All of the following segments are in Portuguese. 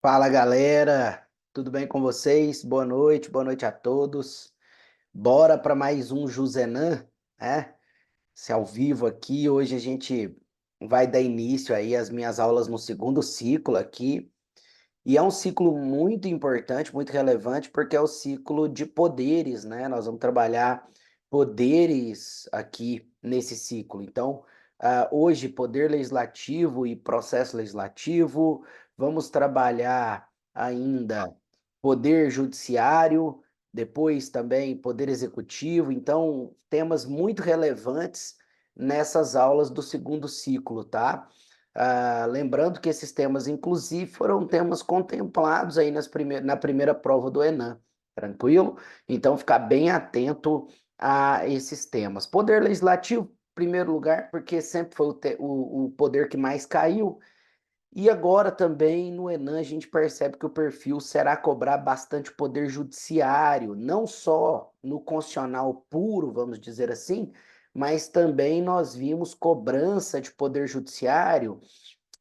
Fala galera, tudo bem com vocês? Boa noite a todos. Bora para mais um Jusenã, né? Se ao vivo aqui, hoje a gente vai dar início aí às minhas aulas no segundo ciclo aqui. E é um ciclo muito importante, muito relevante, porque é o ciclo de poderes, né? Nós vamos trabalhar poderes aqui nesse ciclo. Então, hoje, poder legislativo e processo legislativo, vamos trabalhar ainda poder judiciário, depois também poder executivo. Então, temas muito relevantes nessas aulas do segundo ciclo, tá? Lembrando que esses temas, inclusive, foram temas contemplados aí na primeira prova do Enem, tranquilo? Então, ficar bem atento a esses temas. Poder legislativo, em primeiro lugar, porque sempre foi o poder que mais caiu, e agora também no Enem a gente percebe que o perfil será cobrar bastante poder judiciário, não só no constitucional puro, vamos dizer assim, mas também nós vimos cobrança de poder judiciário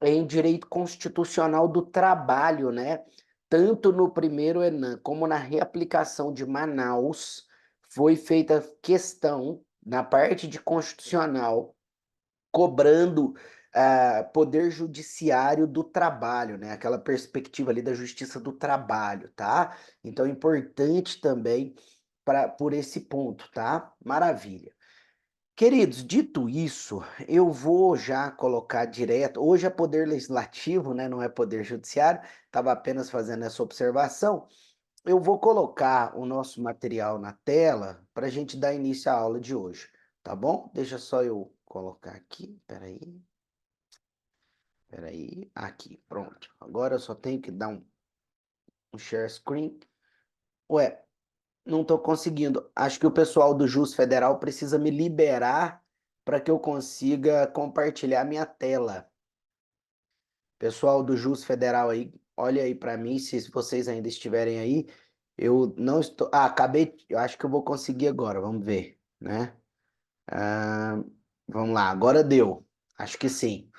em direito constitucional do trabalho, né? Tanto no primeiro Enem como na reaplicação de Manaus, foi feita questão na parte de constitucional cobrando poder judiciário do trabalho, né? Aquela perspectiva ali da justiça do trabalho, tá? Então é importante também por esse ponto, tá? Maravilha. Queridos, dito isso, eu vou já colocar direto. Hoje é poder legislativo, né? Não é poder judiciário. Estava apenas fazendo essa observação. Eu vou colocar o nosso material na tela para a gente dar início à aula de hoje, tá bom? Deixa só eu colocar aqui. Peraí. Aqui, pronto. Agora eu só tenho que dar um share screen. Ué, não estou conseguindo. Acho que o pessoal do Jus Federal precisa me liberar para que eu consiga compartilhar minha tela. Pessoal do Jus Federal aí, olha aí para mim, se vocês ainda estiverem aí. Eu não estou. Acabei. Eu acho que eu vou conseguir agora. Vamos ver, né? Ah, vamos lá, agora deu. Acho que sim.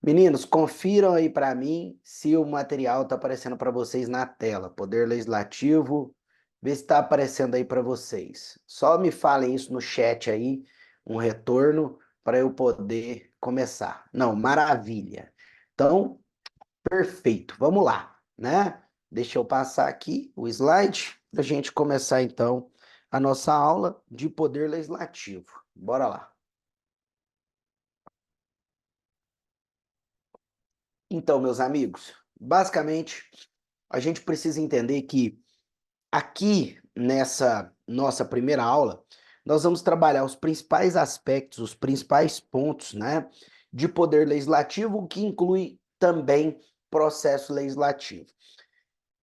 Meninos, confiram aí para mim se o material está aparecendo para vocês na tela. Poder Legislativo, vê se está aparecendo aí para vocês. Só me falem isso no chat aí, um retorno para eu poder começar. Não, maravilha. Então, perfeito. Vamos lá, né? Deixa eu passar aqui o slide para a gente começar então a nossa aula de Poder Legislativo. Bora lá. Então, meus amigos, basicamente a gente precisa entender que aqui nessa nossa primeira aula, nós vamos trabalhar os principais aspectos, os principais pontos, né, de poder legislativo, que inclui também processo legislativo.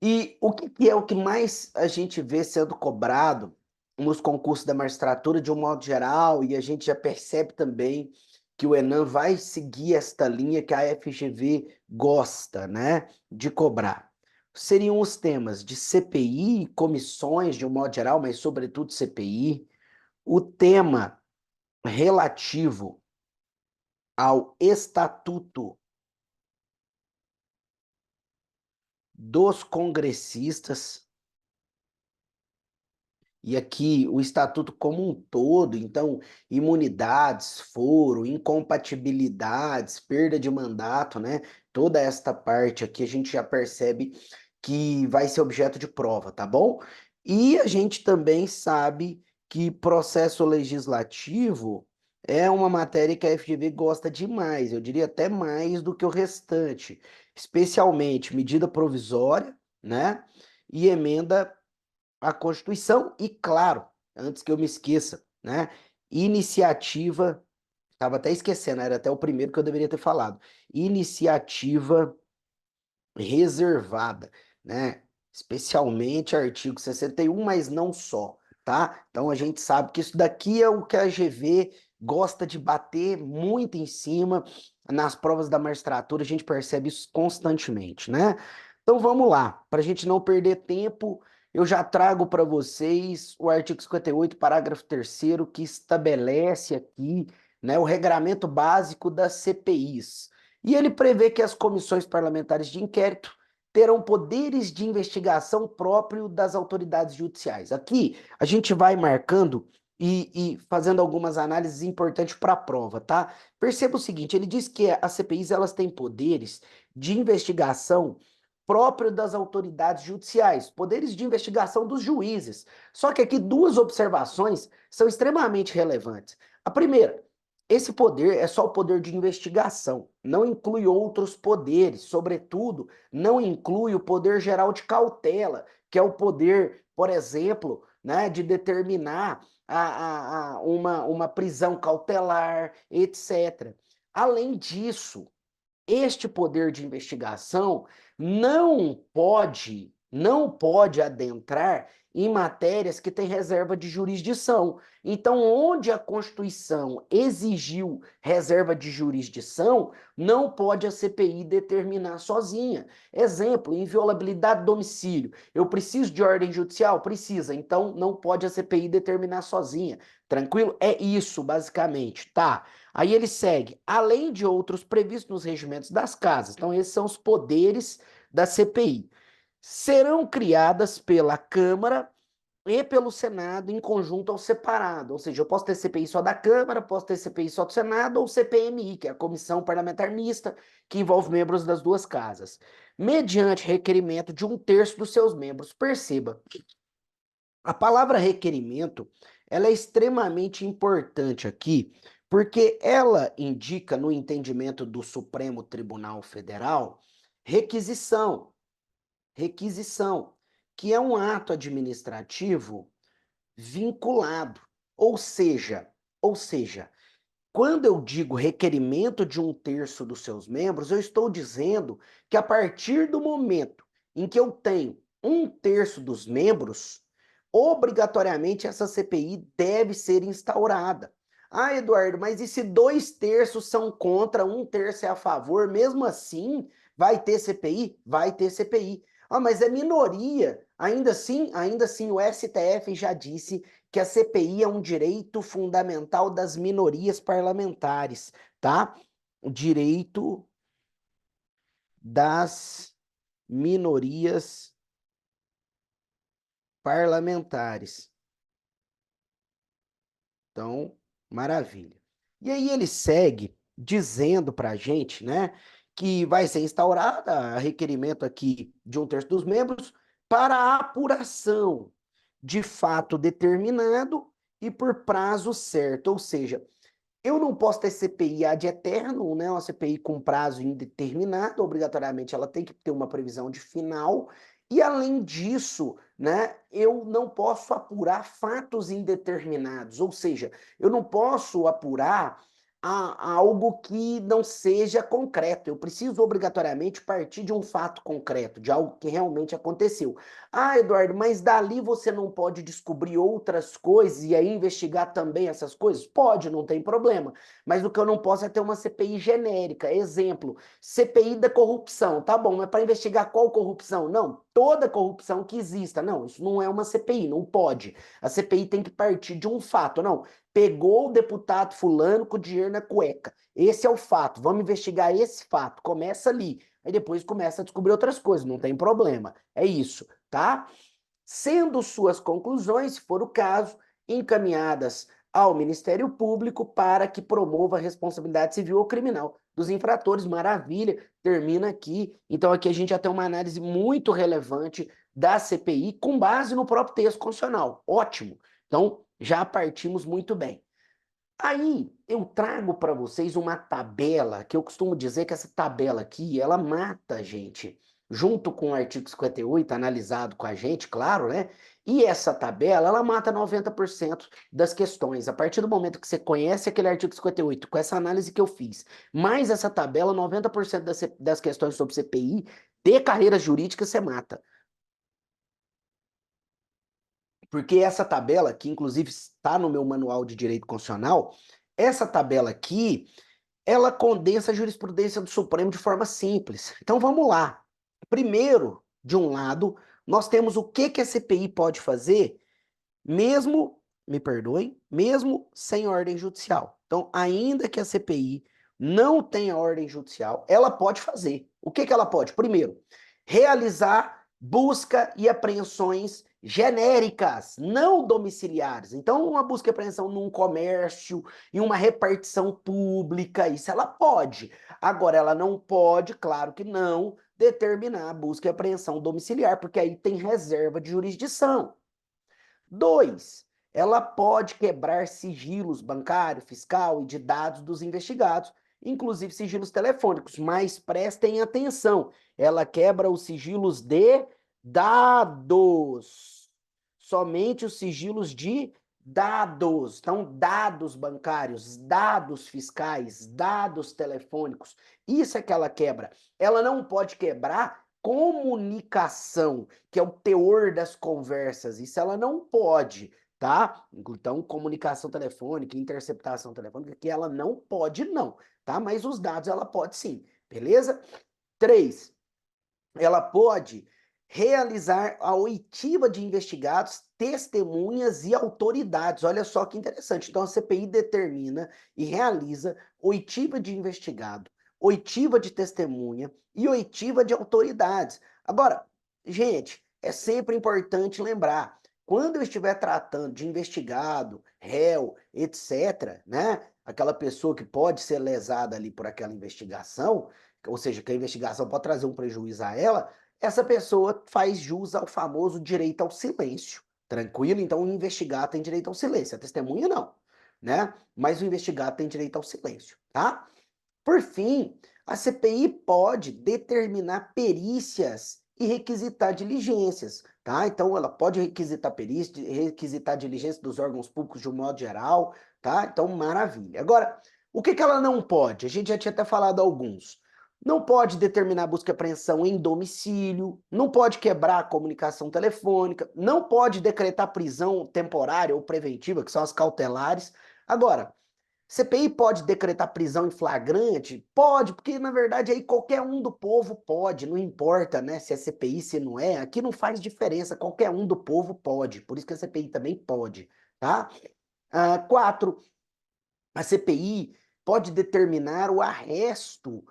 E o que é o que mais a gente vê sendo cobrado nos concursos da magistratura de um modo geral, e a gente já percebe também que o Enem vai seguir esta linha que a FGV gosta, né, de cobrar. Seriam os temas de CPI, comissões de um modo geral, mas sobretudo CPI, o tema relativo ao estatuto dos congressistas. E aqui o estatuto como um todo, então, imunidades, foro, incompatibilidades, perda de mandato, né? Toda esta parte aqui a gente já percebe que vai ser objeto de prova, tá bom? E a gente também sabe que processo legislativo é uma matéria que a FGV gosta demais, eu diria até mais do que o restante, especialmente medida provisória, né? E emenda a Constituição e, claro, antes que eu me esqueça, né? Iniciativa, estava até esquecendo, era até o primeiro que eu deveria ter falado. Iniciativa reservada, né? Especialmente artigo 61, mas não só, tá? Então a gente sabe que isso daqui é o que a GV gosta de bater muito em cima nas provas da magistratura, a gente percebe isso constantemente, né? Então vamos lá, para a gente não perder tempo, eu já trago para vocês o artigo 58, parágrafo 3º, que estabelece aqui, né, o regramento básico das CPIs. E ele prevê que as comissões parlamentares de inquérito, terão poderes de investigação próprio das autoridades judiciais. Aqui a gente vai marcando e fazendo algumas análises importantes para a prova, tá? Perceba o seguinte, ele diz que as CPIs elas têm poderes de investigação próprio das autoridades judiciais, poderes de investigação dos juízes. Só que aqui duas observações são extremamente relevantes. A primeira, esse poder é só o poder de investigação, não inclui outros poderes, sobretudo, não inclui o poder geral de cautela, que é o poder, por exemplo, né, de determinar uma prisão cautelar, etc. Além disso, este poder de investigação não pode adentrar em matérias que têm reserva de jurisdição. Então, onde a Constituição exigiu reserva de jurisdição, não pode a CPI determinar sozinha. Exemplo, inviolabilidade do domicílio. Eu preciso de ordem judicial? Precisa. Então, não pode a CPI determinar sozinha. Tranquilo? É isso, basicamente. Tá. Aí ele segue, além de outros previstos nos regimentos das casas. Então, esses são os poderes da CPI. Serão criadas pela Câmara e pelo Senado em conjunto ou separado. Ou seja, eu posso ter CPI só da Câmara, posso ter CPI só do Senado, ou CPMI, que é a Comissão Parlamentar Mista, que envolve membros das duas casas. Mediante requerimento de 1/3 dos seus membros. Perceba, a palavra requerimento, ela é extremamente importante aqui, porque ela indica, no entendimento do Supremo Tribunal Federal, requisição, requisição, que é um ato administrativo vinculado. Ou seja, quando eu digo requerimento de 1/3 dos seus membros, eu estou dizendo que a partir do momento em que eu tenho 1/3 dos membros, obrigatoriamente essa CPI deve ser instaurada. Ah, Eduardo, mas e se 2/3 são contra, 1/3 é a favor? Mesmo assim, vai ter CPI? Vai ter CPI. Ah, mas é minoria. Ainda assim, o STF já disse que a CPI é um direito fundamental das minorias parlamentares, tá? O direito das minorias parlamentares. Então, maravilha. E aí ele segue dizendo para a gente, né, que vai ser instaurada a requerimento aqui de 1/3 dos membros para a apuração de fato determinado e por prazo certo, ou seja, eu não posso ter CPI ad eternum, né? Uma CPI com prazo indeterminado, obrigatoriamente ela tem que ter uma previsão de final, e além disso, né, eu não posso apurar fatos indeterminados, ou seja, eu não posso apurar algo que não seja concreto. Eu preciso obrigatoriamente partir de um fato concreto, de algo que realmente aconteceu. Ah, Eduardo, mas dali você não pode descobrir outras coisas e aí investigar também essas coisas? Pode, não tem problema. Mas o que eu não posso é ter uma CPI genérica. Exemplo, CPI da corrupção. Tá bom, mas para investigar qual corrupção? Não, toda corrupção que exista. Não, isso não é uma CPI, não pode. A CPI tem que partir de um fato. Não, pegou o deputado fulano com dinheiro na cueca. Esse é o fato. Vamos investigar esse fato. Começa ali. Aí depois começa a descobrir outras coisas. Não tem problema. É isso, tá? Sendo suas conclusões, se for o caso, encaminhadas ao Ministério Público para que promova a responsabilidade civil ou criminal dos infratores. Maravilha, termina aqui. Então aqui a gente já tem uma análise muito relevante da CPI com base no próprio texto constitucional. Ótimo. Então já partimos muito bem. Aí eu trago para vocês uma tabela, que eu costumo dizer que essa tabela aqui, ela mata a gente, junto com o artigo 58, analisado com a gente, claro, né? E essa tabela, ela mata 90% das questões. A partir do momento que você conhece aquele artigo 58, com essa análise que eu fiz, mais essa tabela, 90% das questões sobre CPI, de carreiras jurídicas, você mata. Porque essa tabela, que inclusive está no meu manual de direito constitucional, essa tabela aqui, ela condensa a jurisprudência do Supremo de forma simples. Então vamos lá. Primeiro, de um lado, nós temos o que a CPI pode fazer, mesmo, me perdoem, mesmo sem ordem judicial. Então, ainda que a CPI não tenha ordem judicial, ela pode fazer. O que ela pode? Primeiro, realizar busca e apreensões genéricas, não domiciliares. Então, uma busca e apreensão num comércio, em uma repartição pública, isso ela pode. Agora, ela não pode, claro que não, determinar a busca e apreensão domiciliar, porque aí tem reserva de jurisdição. Dois, ela pode quebrar sigilos bancário, fiscal e de dados dos investigados, inclusive sigilos telefônicos, mas prestem atenção, ela quebra os sigilos de dados, somente os sigilos de dados. Então, dados bancários, dados fiscais, dados telefônicos, isso é que ela quebra. Ela não pode quebrar comunicação, que é o teor das conversas. Isso ela não pode, tá? Então, comunicação telefônica, interceptação telefônica, que ela não pode, não, tá? Mas os dados ela pode sim, beleza? 3, ela pode realizar a oitiva de investigados, testemunhas e autoridades. Olha só que interessante. Então, a CPI determina e realiza oitiva de investigado, oitiva de testemunha e oitiva de autoridades. Agora, gente, é sempre importante lembrar, quando eu estiver tratando de investigado, réu, etc., né, aquela pessoa que pode ser lesada ali por aquela investigação, ou seja, que a investigação pode trazer um prejuízo a ela, essa pessoa faz jus ao famoso direito ao silêncio. Tranquilo? Então, o investigado tem direito ao silêncio, a testemunha não, né? Mas o investigado tem direito ao silêncio, tá? Por fim, a CPI pode determinar perícias e requisitar diligências, tá? Então, ela pode requisitar perícias, requisitar diligências dos órgãos públicos de um modo geral, tá? Então, maravilha. Agora, o que que ela não pode? A gente já tinha até falado alguns. Não pode determinar busca e apreensão em domicílio, não pode quebrar a comunicação telefônica, não pode decretar prisão temporária ou preventiva, que são as cautelares. Agora, CPI pode decretar prisão em flagrante? Pode, porque na verdade aí qualquer um do povo pode, não importa, né, se é CPI, se não é, aqui não faz diferença, qualquer um do povo pode, por isso que a CPI também pode, tá? 4, a CPI pode determinar o arresto,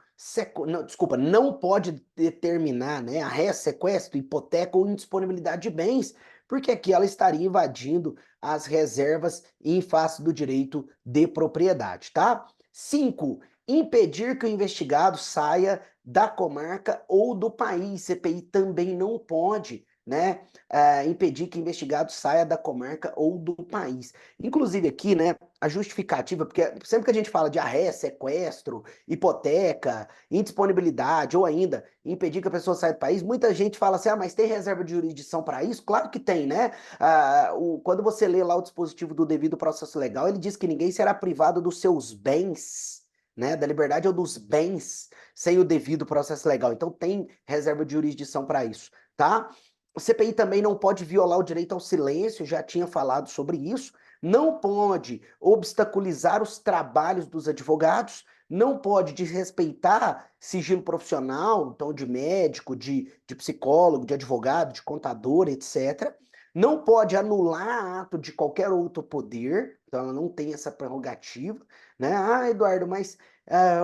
não, desculpa, não pode determinar, né, arresto, sequestro, hipoteca ou indisponibilidade de bens, porque aqui ela estaria invadindo as reservas em face do direito de propriedade, tá? 5, impedir que o investigado saia da comarca ou do país. CPI também não pode, né, impedir que o investigado saia da comarca ou do país. Inclusive aqui, né, a justificativa, porque sempre que a gente fala de arresto, sequestro, hipoteca, indisponibilidade, ou ainda impedir que a pessoa saia do país, muita gente fala assim, ah, mas tem reserva de jurisdição para isso? Claro que tem, né? Quando você lê lá o dispositivo do devido processo legal, ele diz que ninguém será privado dos seus bens, né, da liberdade ou dos bens, sem o devido processo legal. Então tem reserva de jurisdição para isso, tá? O CPI também não pode violar o direito ao silêncio, já tinha falado sobre isso, não pode obstaculizar os trabalhos dos advogados, não pode desrespeitar sigilo profissional, então de médico, de psicólogo, de advogado, de contador, etc. Não pode anular ato de qualquer outro poder, então ela não tem essa prerrogativa, né? Ah, Eduardo, mas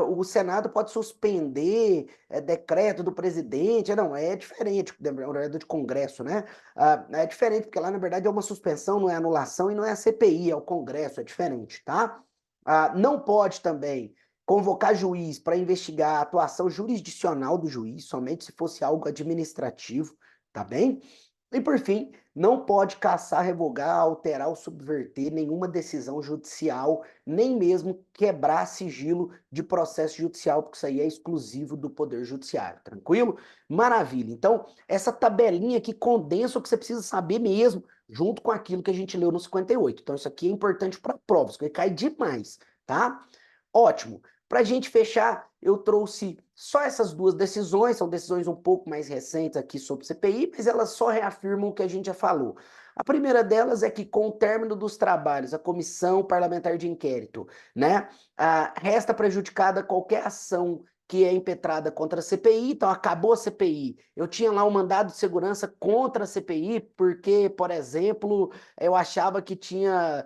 o Senado pode suspender decreto do presidente. Não, é diferente, na verdade, de Congresso, né? É diferente, porque lá, na verdade, é uma suspensão, não é anulação e não é a CPI, é o Congresso, é diferente, tá? Não pode também convocar juiz para investigar a atuação jurisdicional do juiz, somente se fosse algo administrativo, tá bem? E por fim, não pode cassar, revogar, alterar ou subverter nenhuma decisão judicial, nem mesmo quebrar sigilo de processo judicial, porque isso aí é exclusivo do Poder Judiciário, tranquilo? Maravilha. Então, essa tabelinha aqui condensa o que você precisa saber mesmo, junto com aquilo que a gente leu no 58. Então, isso aqui é importante para provas, porque cai demais, tá? Ótimo. Para a gente fechar, eu trouxe só essas duas decisões, são decisões um pouco mais recentes aqui sobre CPI, mas elas só reafirmam o que a gente já falou. A primeira delas é que, com o término dos trabalhos, a Comissão Parlamentar de Inquérito, né, resta prejudicada qualquer ação que é impetrada contra a CPI, então acabou a CPI. Eu tinha lá um mandado de segurança contra a CPI, porque, por exemplo, eu achava que tinha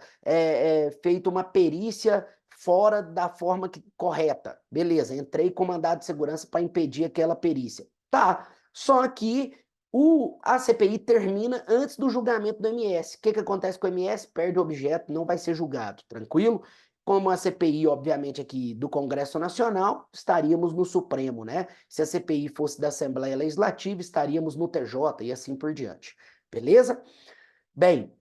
feito uma perícia fora da forma correta. Beleza, entrei com mandado de segurança para impedir aquela perícia. Tá, Só que a CPI termina antes do julgamento do MS. O que acontece com o MS? Perde o objeto, não vai ser julgado, tranquilo? Como a CPI, obviamente, aqui do Congresso Nacional, estaríamos no Supremo, né? Se a CPI fosse da Assembleia Legislativa, estaríamos no TJ e assim por diante. Beleza? Bem,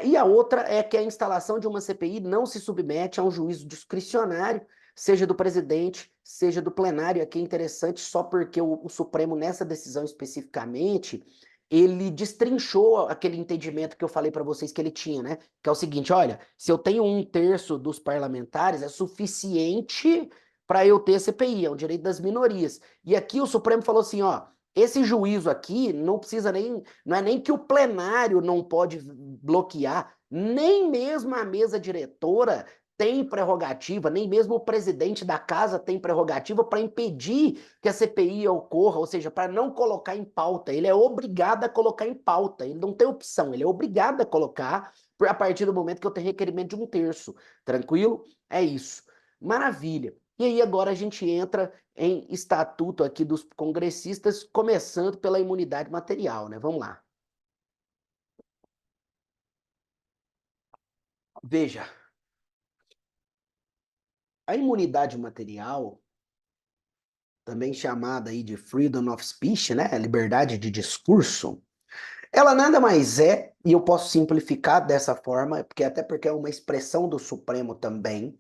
e a outra é que a instalação de uma CPI não se submete a um juízo discricionário, seja do presidente, seja do plenário. Aqui é interessante só porque o Supremo, nessa decisão especificamente, ele destrinchou aquele entendimento que eu falei para vocês que ele tinha, né? Que é o seguinte: olha, se eu tenho 1/3 dos parlamentares, é suficiente para eu ter CPI, é o direito das minorias. E aqui o Supremo falou assim: ó, esse juízo aqui não precisa nem, não é nem que o plenário não pode bloquear, nem mesmo a mesa diretora tem prerrogativa, nem mesmo o presidente da casa tem prerrogativa para impedir que a CPI ocorra, ou seja, para não colocar em pauta. Ele é obrigado a colocar em pauta, ele não tem opção, ele é obrigado a colocar a partir do momento que eu tenho requerimento de 1/3. Tranquilo? É isso. Maravilha. E aí agora a gente entra em estatuto aqui dos congressistas, começando pela imunidade material, né? Vamos lá. Veja, a imunidade material, também chamada aí de freedom of speech, né? Liberdade de discurso, ela nada mais é, e eu posso simplificar dessa forma, porque até porque é uma expressão do Supremo também,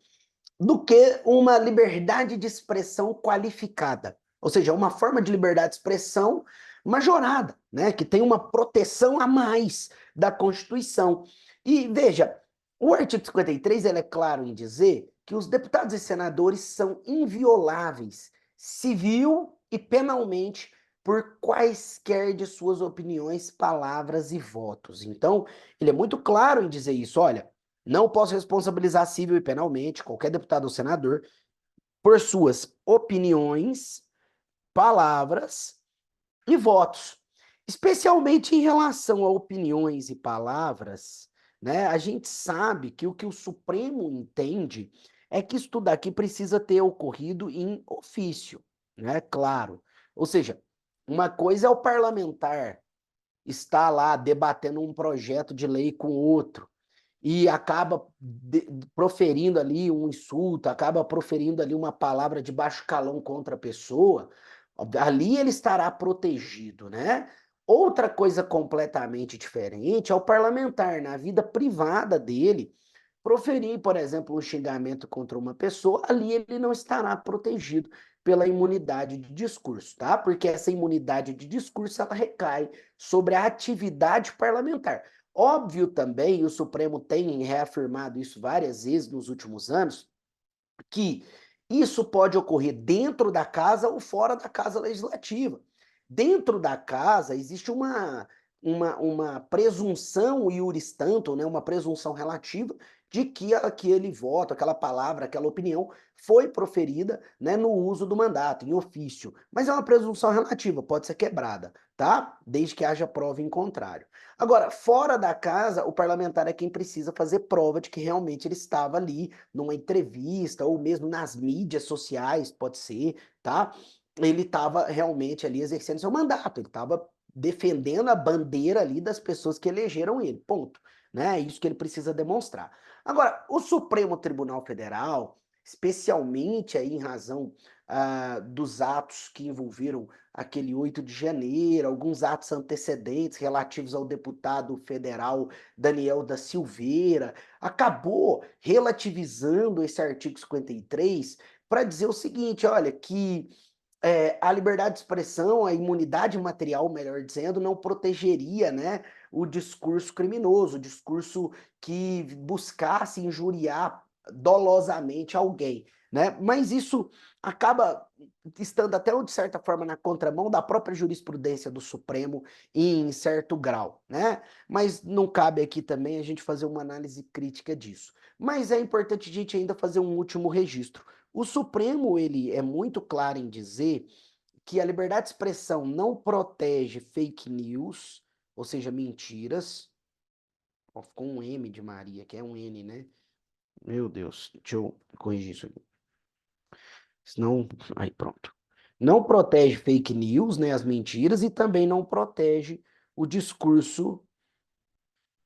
do que uma liberdade de expressão qualificada. Ou seja, uma forma de liberdade de expressão majorada, né? Que tem uma proteção a mais da Constituição. E veja, o artigo 53 ele é claro em dizer que os deputados e senadores são invioláveis, civil e penalmente, por quaisquer de suas opiniões, palavras e votos. Então, ele é muito claro em dizer isso. Olha, não posso responsabilizar civil e penalmente qualquer deputado ou senador por suas opiniões, palavras e votos. Especialmente em relação a opiniões e palavras, né? A gente sabe que o Supremo entende é que isso tudo aqui precisa ter ocorrido em ofício, né? Claro. Ou seja, uma coisa é o parlamentar estar lá debatendo um projeto de lei com outro e acaba proferindo ali um insulto, acaba proferindo ali uma palavra de baixo calão contra a pessoa, ali ele estará protegido, né? Outra coisa completamente diferente é o parlamentar, na vida privada dele, proferir, por exemplo, um xingamento contra uma pessoa, ali ele não estará protegido pela imunidade de discurso, tá? Porque essa imunidade de discurso ela recai sobre a atividade parlamentar. Óbvio também, e o Supremo tem reafirmado isso várias vezes nos últimos anos, que isso pode ocorrer dentro da casa ou fora da casa legislativa. Dentro da casa existe uma presunção iuris tanto, né, uma presunção relativa de que aquele voto, aquela palavra, aquela opinião foi proferida, né, no uso do mandato, em ofício. Mas é uma presunção relativa, pode ser quebrada, tá? Desde que haja prova em contrário. Agora, fora da casa, o parlamentar é quem precisa fazer prova de que realmente ele estava ali numa entrevista ou mesmo nas mídias sociais, pode ser, tá? Ele estava realmente ali exercendo seu mandato, ele estava defendendo a bandeira ali das pessoas que elegeram ele, ponto. Né? É isso que ele precisa demonstrar. Agora, o Supremo Tribunal Federal, especialmente aí em razão dos atos que envolveram aquele 8 de janeiro, alguns atos antecedentes relativos ao deputado federal Daniel da Silveira, acabou relativizando esse artigo 53 para dizer o seguinte, olha, que a liberdade de expressão, a imunidade material, melhor dizendo, não protegeria, né, o discurso criminoso, o discurso que buscasse injuriar dolosamente alguém, né? Mas isso acaba estando até de certa forma na contramão da própria jurisprudência do Supremo em certo grau, né? Mas não cabe aqui também a gente fazer uma análise crítica disso. Mas é importante a gente ainda fazer um último registro. O Supremo, ele é muito claro em dizer que a liberdade de expressão não protege fake news, ou seja, mentiras. Ó, ficou um M de Maria, que é um N, né? Meu Deus, deixa eu corrigir isso aqui. Senão, aí pronto. não protege fake news, né, as mentiras, e também não protege o discurso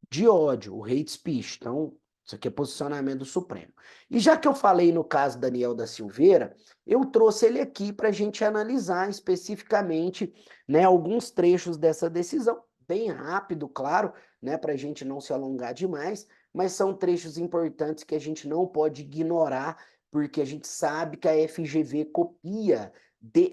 de ódio, o hate speech. Então, isso aqui é posicionamento do Supremo. E já que eu falei no caso Daniel da Silveira, eu trouxe ele aqui para a gente analisar especificamente, né, alguns trechos dessa decisão, bem rápido, claro, né, para a gente não se alongar demais, mas são trechos importantes que a gente não pode ignorar, porque a gente sabe que a FGV copia,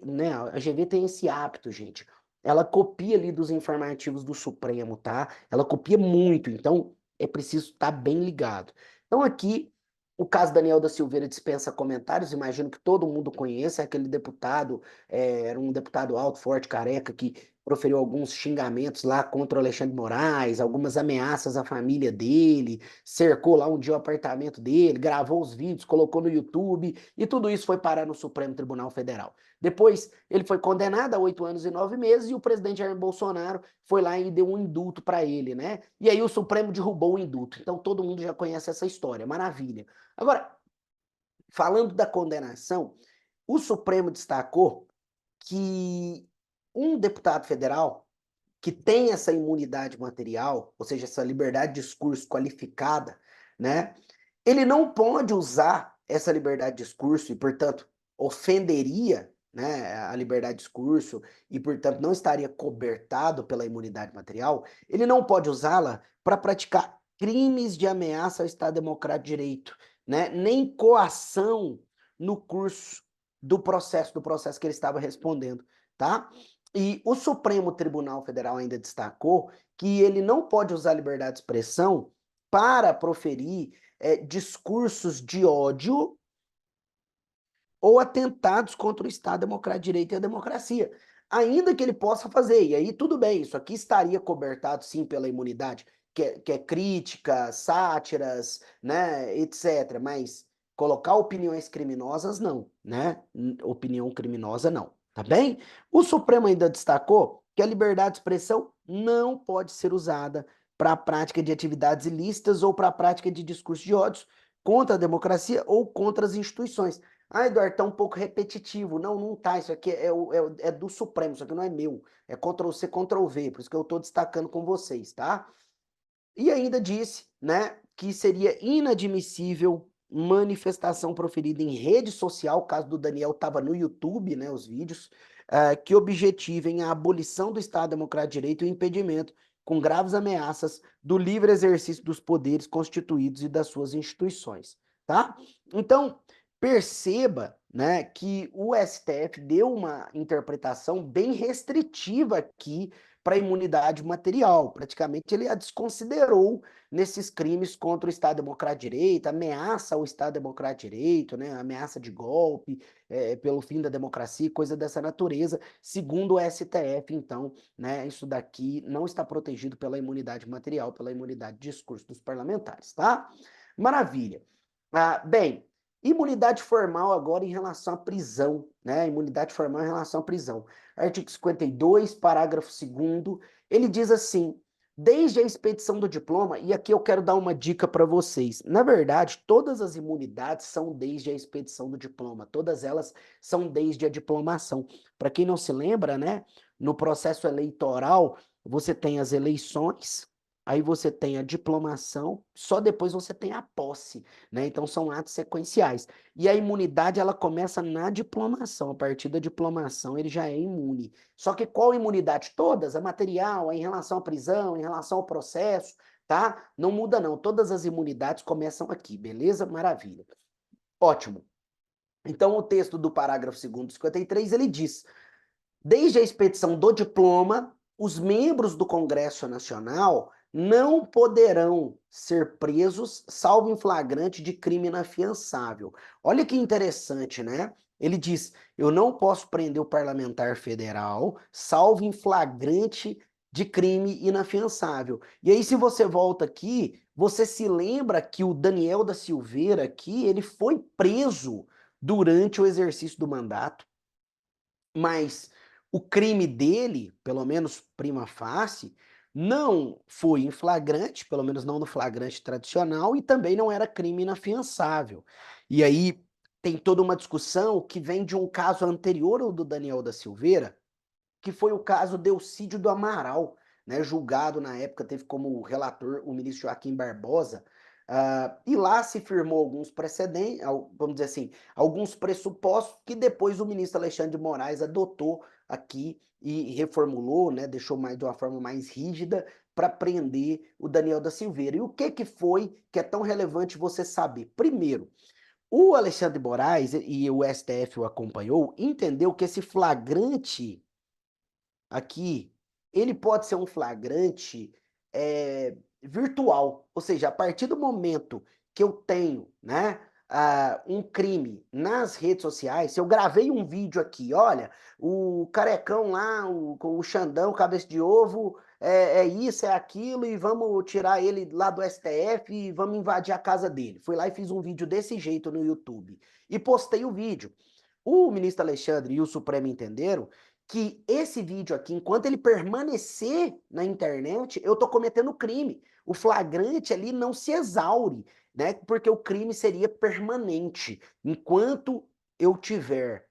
né, a GV tem esse hábito, gente, ela copia ali dos informativos do Supremo, tá? Ela copia muito, então é preciso estar bem ligado. Então aqui, o caso Daniel da Silveira dispensa comentários, imagino que todo mundo conheça, é aquele deputado, era um deputado alto, forte, careca, que proferiu alguns xingamentos lá contra o Alexandre de Moraes, algumas ameaças à família dele, cercou lá um dia o apartamento dele, gravou os vídeos, colocou no YouTube, e tudo isso foi parar no Supremo Tribunal Federal. Depois, ele foi condenado a 8 anos e 9 meses e o presidente Jair Bolsonaro foi lá e deu um indulto para ele, né? E aí o Supremo derrubou o indulto. Então todo mundo já conhece essa história, maravilha. Agora, falando da condenação, o Supremo destacou que um deputado federal que tem essa imunidade material, ou seja, essa liberdade de discurso qualificada, né? Ele não pode usar essa liberdade de discurso e, portanto, ofenderia, né, a liberdade de discurso e, portanto, não estaria cobertado pela imunidade material, ele não pode usá-la para praticar crimes de ameaça ao Estado Democrático de Direito, né, nem coação no curso do processo que ele estava respondendo, tá? E o Supremo Tribunal Federal ainda destacou que ele não pode usar a liberdade de expressão para proferir discursos de ódio ou atentados contra o Estado Democrático de Direito e a democracia. Ainda que ele possa fazer, e aí tudo bem, isso aqui estaria cobertado sim pela imunidade, que é crítica, sátiras, né, etc. Mas colocar opiniões criminosas, não, né? Opinião criminosa, não, tá bem? O Supremo ainda destacou que a liberdade de expressão não pode ser usada para a prática de atividades ilícitas ou para a prática de discurso de ódio contra a democracia ou contra as instituições. Ah, Eduardo, tá um pouco repetitivo. Não, não tá. Isso aqui é do Supremo, isso aqui não é meu. É Ctrl+C, Ctrl+V, por isso que eu estou destacando com vocês, tá? E ainda disse, né, que seria inadmissível manifestação proferida em rede social, o caso do Daniel estava no YouTube, né, os vídeos, que objetivem a abolição do Estado Democrático de Direito e o impedimento, com graves ameaças, do livre exercício dos poderes constituídos e das suas instituições, tá? Então, perceba, né, que o STF deu uma interpretação bem restritiva aqui para a imunidade material. Praticamente ele a desconsiderou nesses crimes contra o Estado Democrático de Direito, ameaça ao Estado Democrático de Direito, né, ameaça de golpe, pelo fim da democracia, coisa dessa natureza. Segundo o STF, então, né, isso daqui não está protegido pela imunidade material, pela imunidade de discurso dos parlamentares, tá? Maravilha. Bem, imunidade formal agora em relação à prisão, né? Imunidade formal em relação à prisão. Artigo 52, parágrafo 2º, ele diz assim: desde a expedição do diploma, e aqui eu quero dar uma dica para vocês. Na verdade, todas as imunidades são desde a expedição do diploma, todas elas são desde a diplomação. Para quem não se lembra, né, no processo eleitoral, você tem as eleições, aí você tem a diplomação, só depois você tem a posse, né? Então são atos sequenciais. E a imunidade, ela começa na diplomação. A partir da diplomação, ele já é imune. Só que qual imunidade? Todas, a material, em relação à prisão, em relação ao processo, tá? Não muda não. Todas as imunidades começam aqui, beleza? Maravilha. Ótimo. Então o texto do parágrafo 2º do 53, ele diz: desde a expedição do diploma, os membros do Congresso Nacional não poderão ser presos, salvo em flagrante de crime inafiançável. Olha que interessante, né? Ele diz: eu não posso prender o parlamentar federal, salvo em flagrante de crime inafiançável. E aí, se você volta aqui, você se lembra que o Daniel da Silveira aqui, ele foi preso durante o exercício do mandato, mas o crime dele, pelo menos prima facie, não foi em flagrante, pelo menos não no flagrante tradicional, e também não era crime inafiançável. E aí tem toda uma discussão que vem de um caso anterior ao do Daniel da Silveira, que foi o caso Delcídio do Amaral, né, julgado na época, teve como relator o ministro Joaquim Barbosa, e lá se firmou alguns precedentes, vamos dizer assim, alguns pressupostos que depois o ministro Alexandre de Moraes adotou aqui e reformulou, né, deixou mais de uma forma mais rígida para prender o Daniel da Silveira. E o que que foi que é tão relevante você saber? Primeiro, o Alexandre de Moraes e o STF o acompanhou, entendeu que esse flagrante aqui, ele pode ser um flagrante virtual, ou seja, a partir do momento que eu tenho, né, um crime nas redes sociais, se eu gravei um vídeo aqui, olha, o carecão lá, o Xandão, cabeça de ovo, é isso, é aquilo, e vamos tirar ele lá do STF e vamos invadir a casa dele. Fui lá e fiz um vídeo desse jeito no YouTube e postei o vídeo. O ministro Alexandre e o Supremo entenderam que esse vídeo aqui, enquanto ele permanecer na internet, eu estou cometendo crime. O flagrante ali não se exaure, né? Porque o crime seria permanente. Enquanto eu tiver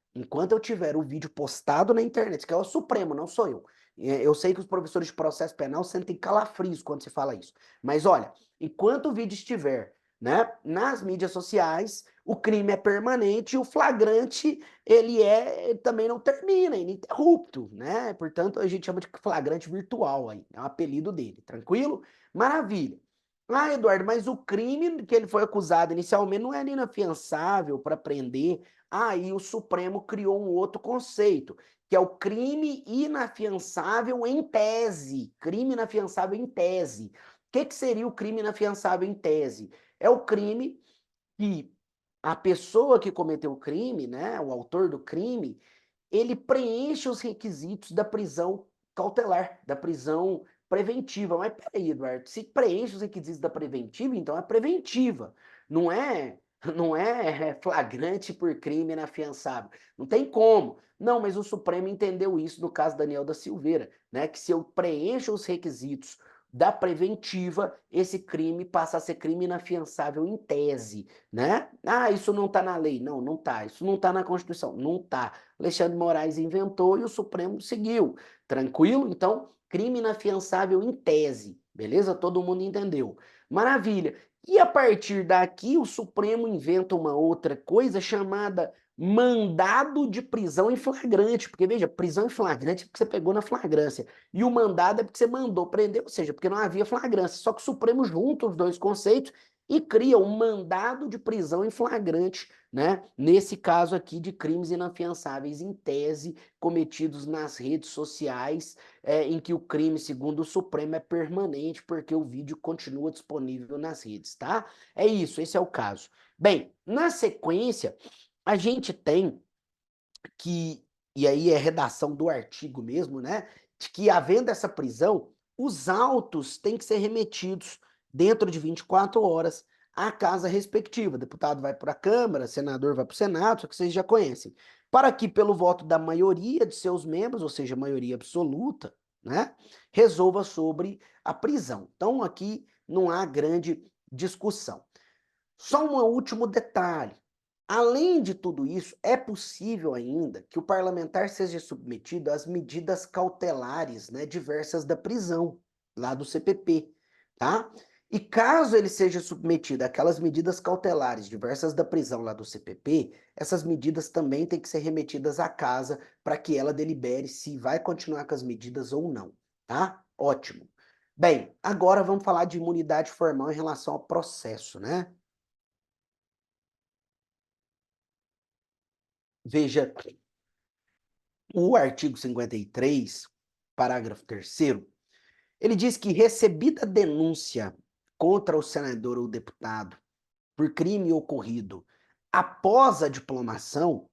o vídeo postado na internet, que é o Supremo, não sou eu. Eu sei que os professores de processo penal sentem calafrios quando se fala isso. Mas olha, enquanto o vídeo estiver, né, nas mídias sociais, o crime é permanente e o flagrante ele também não termina, é ininterrupto, né? Portanto, a gente chama de flagrante virtual aí, é o apelido dele, tranquilo? Maravilha. Ah, Eduardo, mas o crime que ele foi acusado inicialmente não era inafiançável para prender. Aí o Supremo criou um outro conceito, que é o crime inafiançável em tese. Crime inafiançável em tese. O que que seria o crime inafiançável em tese? É o crime que a pessoa que cometeu o crime, né, o autor do crime, ele preenche os requisitos da prisão cautelar, da prisão preventiva. Mas peraí, Eduardo, se preenche os requisitos da preventiva, então é preventiva. Não é, não é flagrante por crime inafiançável. Não tem como. Não, mas o Supremo entendeu isso no caso Daniel da Silveira, né? Que se eu preencho os requisitos da preventiva, esse crime passa a ser crime inafiançável em tese, né? Ah, isso não está na lei. Não, não está. Isso não está na Constituição. Não está. Alexandre de Moraes inventou e o Supremo seguiu. Tranquilo? Então, crime inafiançável em tese. Beleza? Todo mundo entendeu. Maravilha. E a partir daqui, o Supremo inventa uma outra coisa chamada mandado de prisão em flagrante. Porque, veja, prisão em flagrante é porque você pegou na flagrância. E o mandado é porque você mandou prender, ou seja, porque não havia flagrância. Só que o Supremo junta os dois conceitos e cria um mandado de prisão em flagrante, né? Nesse caso aqui de crimes inafiançáveis em tese cometidos nas redes sociais, em que o crime, segundo o Supremo, é permanente porque o vídeo continua disponível nas redes, tá? É isso, esse é o caso. Bem, na sequência, a gente tem que, e aí é redação do artigo mesmo, né? De que havendo essa prisão, os autos têm que ser remetidos dentro de 24 horas à casa respectiva. O deputado vai para a Câmara, senador vai para o Senado, só que vocês já conhecem. Para que, pelo voto da maioria de seus membros, ou seja, maioria absoluta, né, resolva sobre a prisão. Então, aqui não há grande discussão. Só um último detalhe. Além de tudo isso, é possível ainda que o parlamentar seja submetido às medidas cautelares, né, diversas da prisão, lá do CPP, tá? E caso ele seja submetido àquelas medidas cautelares diversas da prisão lá do CPP, essas medidas também têm que ser remetidas à casa para que ela delibere se vai continuar com as medidas ou não, tá? Ótimo. Bem, agora vamos falar de imunidade formal em relação ao processo, né? Veja, o artigo 53, parágrafo 3º, ele diz que recebida denúncia contra o senador ou deputado por crime ocorrido após a diplomação,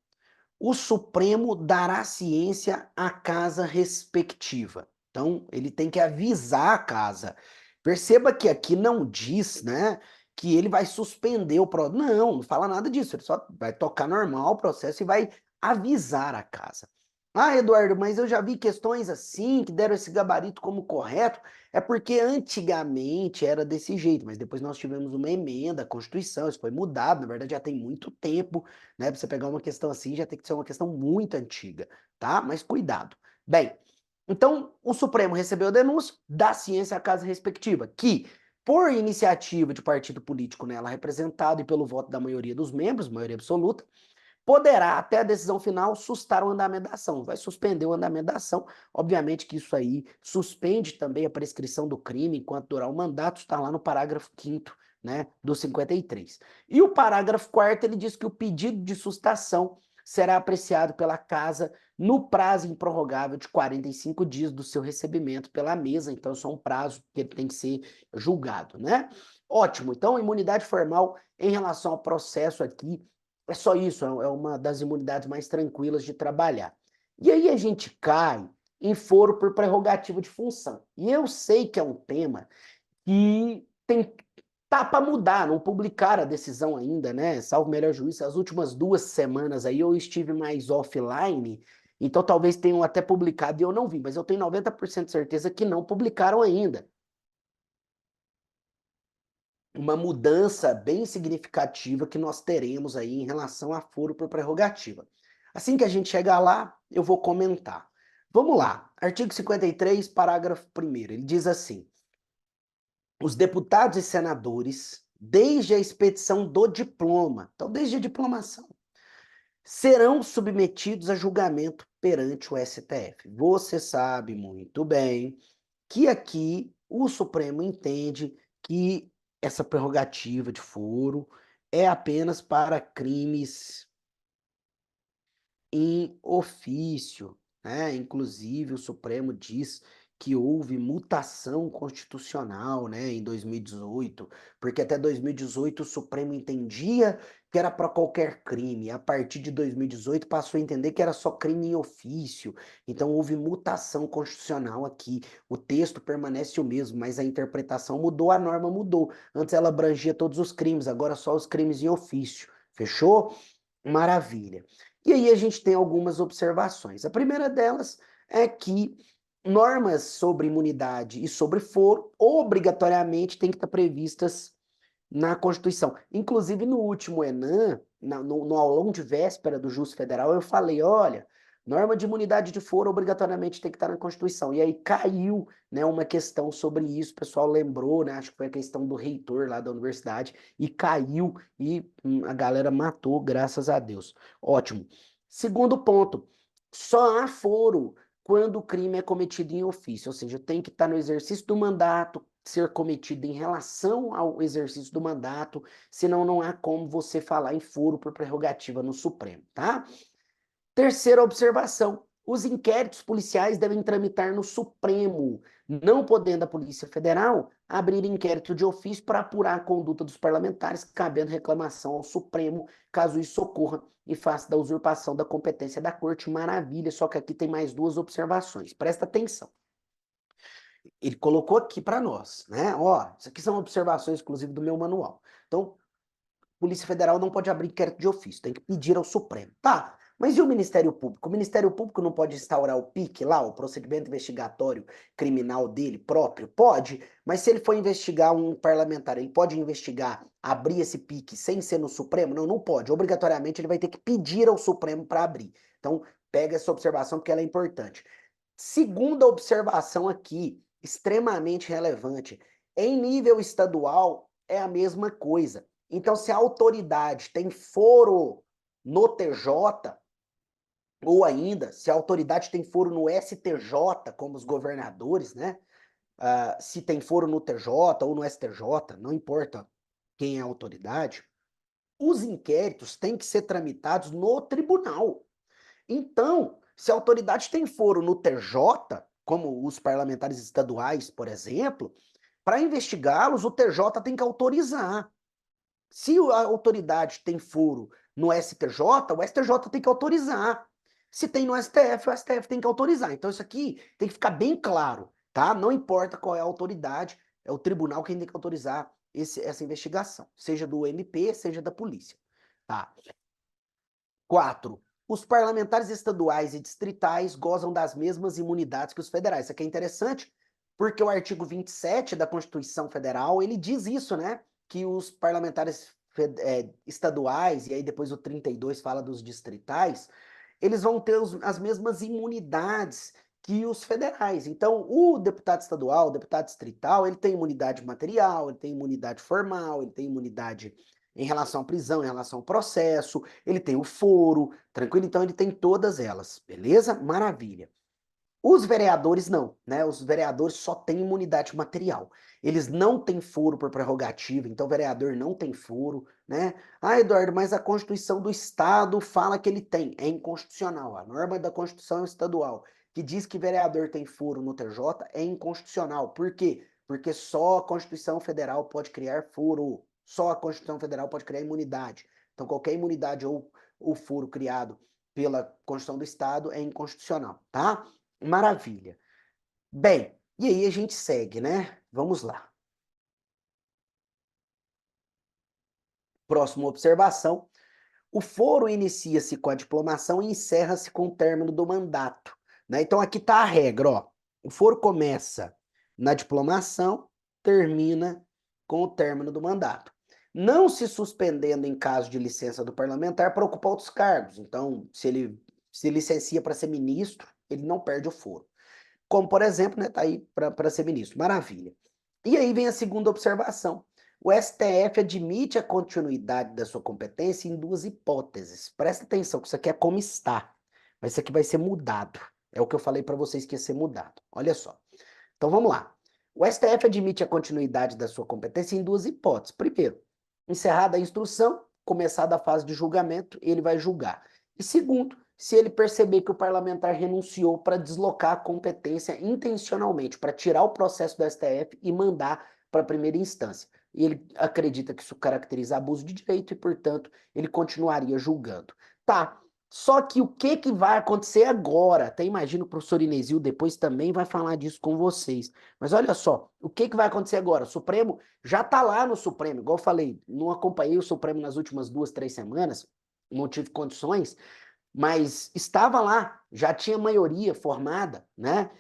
o Supremo dará ciência à casa respectiva. Então, ele tem que avisar a casa. Perceba que aqui não diz, né, que ele vai suspender o processo. Não, não fala nada disso. Ele só vai tocar normal o processo e vai avisar a casa. Ah, Eduardo, mas eu já vi questões assim, que deram esse gabarito como correto. É porque antigamente era desse jeito, mas depois nós tivemos uma emenda à Constituição, isso foi mudado, na verdade já tem muito tempo, né? Para você pegar uma questão assim, já tem que ser uma questão muito antiga, tá? Mas cuidado. Bem, então o Supremo recebeu a denúncia da ciência à casa respectiva, que, por iniciativa de partido político nela representado e pelo voto da maioria dos membros, maioria absoluta, poderá, até a decisão final, sustar o andamento da ação. Vai suspender o andamento da ação. Obviamente que isso aí suspende também a prescrição do crime enquanto durar o mandato, está lá no parágrafo 5º, né, do 53. E o parágrafo 4º, ele diz que o pedido de sustação será apreciado pela Casa no prazo improrrogável de 45 dias do seu recebimento pela mesa. Então, isso é um prazo que ele tem que ser julgado, né? Ótimo. Então, imunidade formal em relação ao processo aqui é só isso, é uma das imunidades mais tranquilas de trabalhar. E aí a gente cai em foro por prerrogativa de função. E eu sei que é um tema que tá para mudar, não publicaram a decisão ainda, né? Salvo o melhor juízo, as últimas 2 semanas aí eu estive mais offline, então talvez tenham até publicado e eu não vi, mas eu tenho 90% de certeza que não publicaram ainda. Uma mudança bem significativa que nós teremos aí em relação a foro por prerrogativa. Assim que a gente chegar lá, eu vou comentar. Vamos lá, artigo 53, parágrafo 1º, ele diz assim: os deputados e senadores, desde a expedição do diploma, então desde a diplomação, serão submetidos a julgamento perante o STF. Você sabe muito bem que aqui o Supremo entende que essa prerrogativa de foro é apenas para crimes em ofício, né? Inclusive, o Supremo diz que houve mutação constitucional, né, em 2018, porque até 2018 o Supremo entendia que era para qualquer crime. A partir de 2018 passou a entender que era só crime em ofício. Então houve mutação constitucional aqui. O texto permanece o mesmo, mas a interpretação mudou, a norma mudou. Antes ela abrangia todos os crimes, agora só os crimes em ofício. Fechou? Maravilha. E aí a gente tem algumas observações. A primeira delas é que normas sobre imunidade e sobre foro obrigatoriamente têm que estar previstas na Constituição. Inclusive, no último Enem, no aulão de véspera do Juiz Federal, eu falei, olha, norma de imunidade de foro obrigatoriamente tem que estar na Constituição. E aí caiu, né, uma questão sobre isso, o pessoal lembrou, né, acho que foi a questão do reitor lá da universidade, e caiu, e a galera matou, graças a Deus. Ótimo. Segundo ponto, só há foro quando o crime é cometido em ofício, ou seja, tem que estar no exercício do mandato, ser cometido em relação ao exercício do mandato, senão não há como você falar em foro por prerrogativa no Supremo, tá? Terceira observação, os inquéritos policiais devem tramitar no Supremo, não podendo a Polícia Federal abrir inquérito de ofício para apurar a conduta dos parlamentares, cabendo reclamação ao Supremo, caso isso ocorra e faça da usurpação da competência da Corte. Maravilha, só que aqui tem mais 2 observações, presta atenção. Ele colocou aqui para nós, né? Ó, isso aqui são observações, inclusive, do meu manual. Então, Polícia Federal não pode abrir inquérito de ofício, tem que pedir ao Supremo. Tá, mas e o Ministério Público? O Ministério Público não pode instaurar o PIC lá, o procedimento investigatório criminal dele próprio? Pode, mas se ele for investigar um parlamentar, ele pode investigar, abrir esse PIC sem ser no Supremo? Não, não pode. Obrigatoriamente ele vai ter que pedir ao Supremo para abrir. Então, pega essa observação porque ela é importante. Segunda observação aqui, extremamente relevante. Em nível estadual, é a mesma coisa. Então, se a autoridade tem foro no TJ, ou ainda, se a autoridade tem foro no STJ, como os governadores, né? Se tem foro no TJ ou no STJ, não importa quem é a autoridade, os inquéritos têm que ser tramitados no tribunal. Então, se a autoridade tem foro no TJ, como os parlamentares estaduais, por exemplo, para investigá-los, o TJ tem que autorizar. Se a autoridade tem foro no STJ, o STJ tem que autorizar. Se tem no STF, o STF tem que autorizar. Então, isso aqui tem que ficar bem claro, tá? Não importa qual é a autoridade, é o tribunal quem tem que autorizar essa investigação, seja do MP, seja da polícia. Tá? 4. os parlamentares estaduais e distritais gozam das mesmas imunidades que os federais. Isso aqui é interessante, porque o artigo 27 da Constituição Federal, ele diz isso, né? Que os parlamentares estaduais, e aí depois o 32 fala dos distritais, eles vão ter as mesmas imunidades que os federais. Então, o deputado estadual, o deputado distrital, ele tem imunidade material, ele tem imunidade formal, ele tem imunidade em relação à prisão, em relação ao processo, ele tem o foro, tranquilo? Então, ele tem todas elas, beleza? Maravilha. Os vereadores não, né? Os vereadores só têm imunidade material. Eles não têm foro por prerrogativa, então o vereador não tem foro, né? Ah, Eduardo, mas a Constituição do Estado fala que ele tem. É inconstitucional. A norma da Constituição estadual que diz que vereador tem foro no TJ é inconstitucional. Por quê? Porque só a Constituição Federal pode criar foro. Só a Constituição Federal pode criar imunidade. Então qualquer imunidade ou foro criado pela Constituição do Estado é inconstitucional, tá? Maravilha. Bem, e aí a gente segue, né? Vamos lá. Próxima observação. O foro inicia-se com a diplomação e encerra-se com o término do mandato, né? Então aqui está a regra, ó. O foro começa na diplomação, termina com o término do mandato. Não se suspendendo em caso de licença do parlamentar para ocupar outros cargos. Então, se ele se licencia para ser ministro, ele não perde o foro. Como, por exemplo, né, tá aí para ser ministro. Maravilha. E aí vem a segunda observação. O STF admite a continuidade da sua competência em duas hipóteses. Presta atenção, que isso aqui é como está. Mas isso aqui vai ser mudado. É o que eu falei para vocês que ia ser mudado. Olha só. Então vamos lá. O STF admite a continuidade da sua competência em duas hipóteses. Primeiro, encerrada a instrução, começada a fase de julgamento, ele vai julgar. E segundo, se ele perceber que o parlamentar renunciou para deslocar a competência intencionalmente, para tirar o processo do STF e mandar para a primeira instância. E ele acredita que isso caracteriza abuso de direito e, portanto, ele continuaria julgando. Tá, só que o que vai acontecer agora? Até imagino que o professor Inesil depois também vai falar disso com vocês. Mas olha só, o que vai acontecer agora? O Supremo já está lá no Supremo, igual eu falei, não acompanhei o Supremo nas últimas 2, 3 semanas, não tive condições, mas estava lá, já tinha maioria formada, né?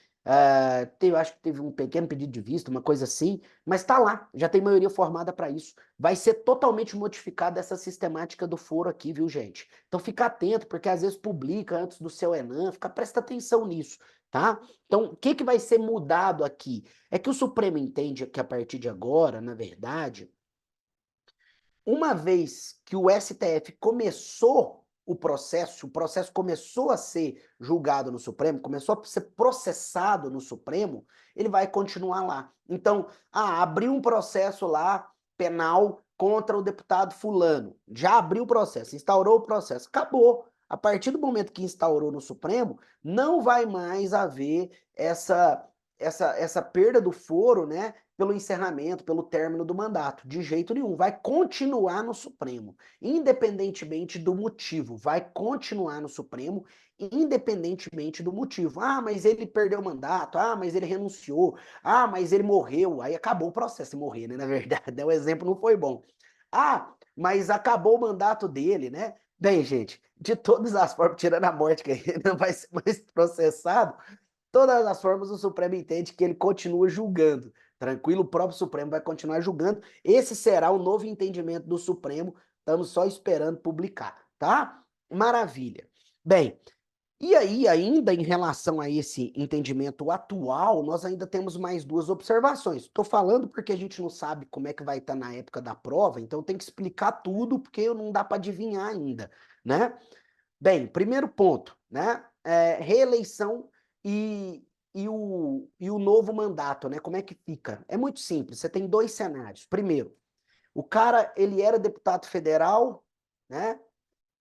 Acho que teve um pequeno pedido de vista, uma coisa assim, mas está lá, já tem maioria formada para isso. Vai ser totalmente modificada essa sistemática do foro aqui, viu, gente? Então fica atento, porque às vezes publica antes do seu Enem, presta atenção nisso, tá? Então, o que vai ser mudado aqui? É que o Supremo entende que a partir de agora, na verdade, uma vez que o STF começou o processo começou a ser julgado no Supremo, começou a ser processado no Supremo, ele vai continuar lá. Então, abriu um processo lá, penal, contra o deputado fulano. Já abriu o processo, instaurou o processo, acabou. A partir do momento que instaurou no Supremo, não vai mais haver essa perda do foro, né? Pelo encerramento, pelo término do mandato. De jeito nenhum. Vai continuar no Supremo, independentemente do motivo. Vai continuar no Supremo, independentemente do motivo. Ah, mas ele perdeu o mandato. Ah, mas ele renunciou. Ah, mas ele morreu. Aí acabou o processo de morrer, né? Na verdade, né? O exemplo não foi bom. Ah, mas acabou o mandato dele, né? Bem, gente, de todas as formas, tirando a morte que ele não vai ser mais processado, todas as formas o Supremo entende que ele continua julgando. Tranquilo, o próprio Supremo vai continuar julgando. Esse será o novo entendimento do Supremo. Estamos só esperando publicar, tá? Maravilha. Bem, e aí, ainda em relação a esse entendimento atual, nós ainda temos mais duas observações. Estou falando porque a gente não sabe como é que vai estar na época da prova, então tem que explicar tudo, porque não dá para adivinhar ainda, né? Bem, primeiro ponto, né? Reeleição e o novo mandato, né? Como é que fica? É muito simples, você tem dois cenários. Primeiro, o cara, ele era deputado federal, né?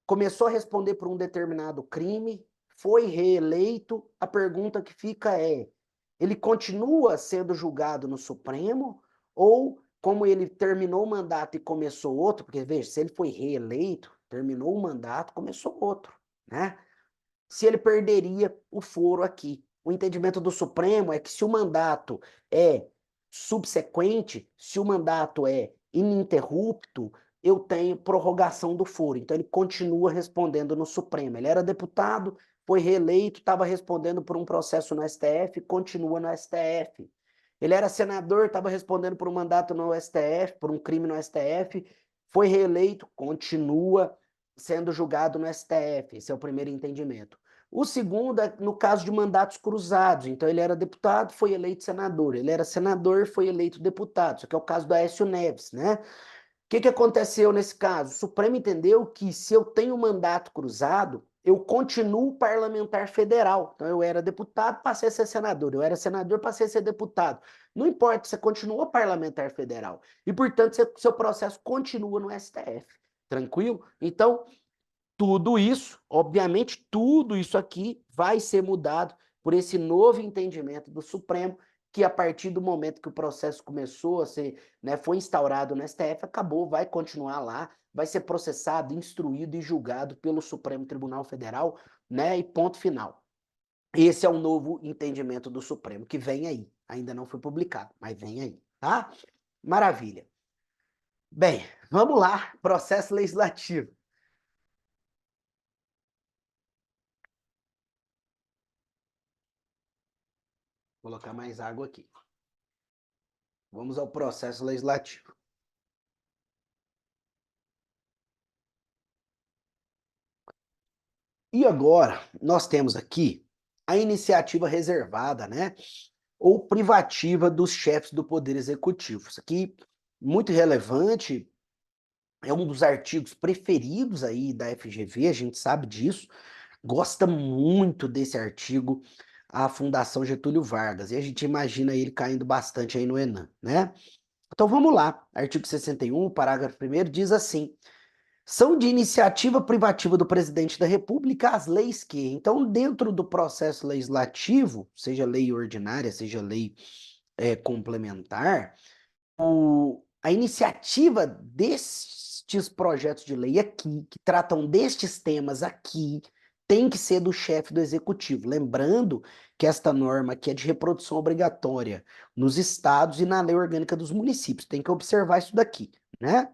Começou a responder por um determinado crime, foi reeleito, a pergunta que fica é, ele continua sendo julgado no Supremo ou, como ele terminou o mandato e começou outro, porque veja, se ele foi reeleito, terminou o mandato, começou outro, né? Se ele perderia o foro aqui. O entendimento do Supremo é que se o mandato é subsequente, se o mandato é ininterrupto, eu tenho prorrogação do foro. Então, ele continua respondendo no Supremo. Ele era deputado, foi reeleito, estava respondendo por um processo no STF, continua no STF. Ele era senador, estava respondendo por um mandato no STF, por um crime no STF, foi reeleito, continua sendo julgado no STF. Esse é o primeiro entendimento. O segundo é no caso de mandatos cruzados. Então, ele era deputado, foi eleito senador. Ele era senador, foi eleito deputado. Isso aqui é o caso do Aécio Neves, né? O que aconteceu nesse caso? O Supremo entendeu que se eu tenho mandato cruzado, eu continuo parlamentar federal. Então, eu era deputado, passei a ser senador. Eu era senador, passei a ser deputado. Não importa, você continua parlamentar federal. E, portanto, seu processo continua no STF. Tranquilo? Então, tudo isso, obviamente, tudo isso aqui vai ser mudado por esse novo entendimento do Supremo, que a partir do momento que o processo começou a ser, né, foi instaurado no STF, acabou, vai continuar lá, vai ser processado, instruído e julgado pelo Supremo Tribunal Federal, né, e ponto final. Esse é o novo entendimento do Supremo, que vem aí. Ainda não foi publicado, mas vem aí, tá? Maravilha. Bem, vamos lá, processo legislativo. Vou colocar mais água aqui. Vamos ao processo legislativo. E agora, nós temos aqui a iniciativa reservada, né? Ou privativa dos chefes do Poder Executivo. Isso aqui, muito relevante, é um dos artigos preferidos aí da FGV, a gente sabe disso, gosta muito desse artigo, a Fundação Getúlio Vargas, e a gente imagina ele caindo bastante aí no Enem, né? Então vamos lá, artigo 61, parágrafo 1º, diz assim: são de iniciativa privativa do presidente da República as leis que, então, dentro do processo legislativo, seja lei ordinária, seja lei complementar, a iniciativa destes projetos de lei aqui, que tratam destes temas aqui, tem que ser do chefe do executivo. Lembrando que esta norma aqui é de reprodução obrigatória nos estados e na lei orgânica dos municípios. Tem que observar isso daqui, né?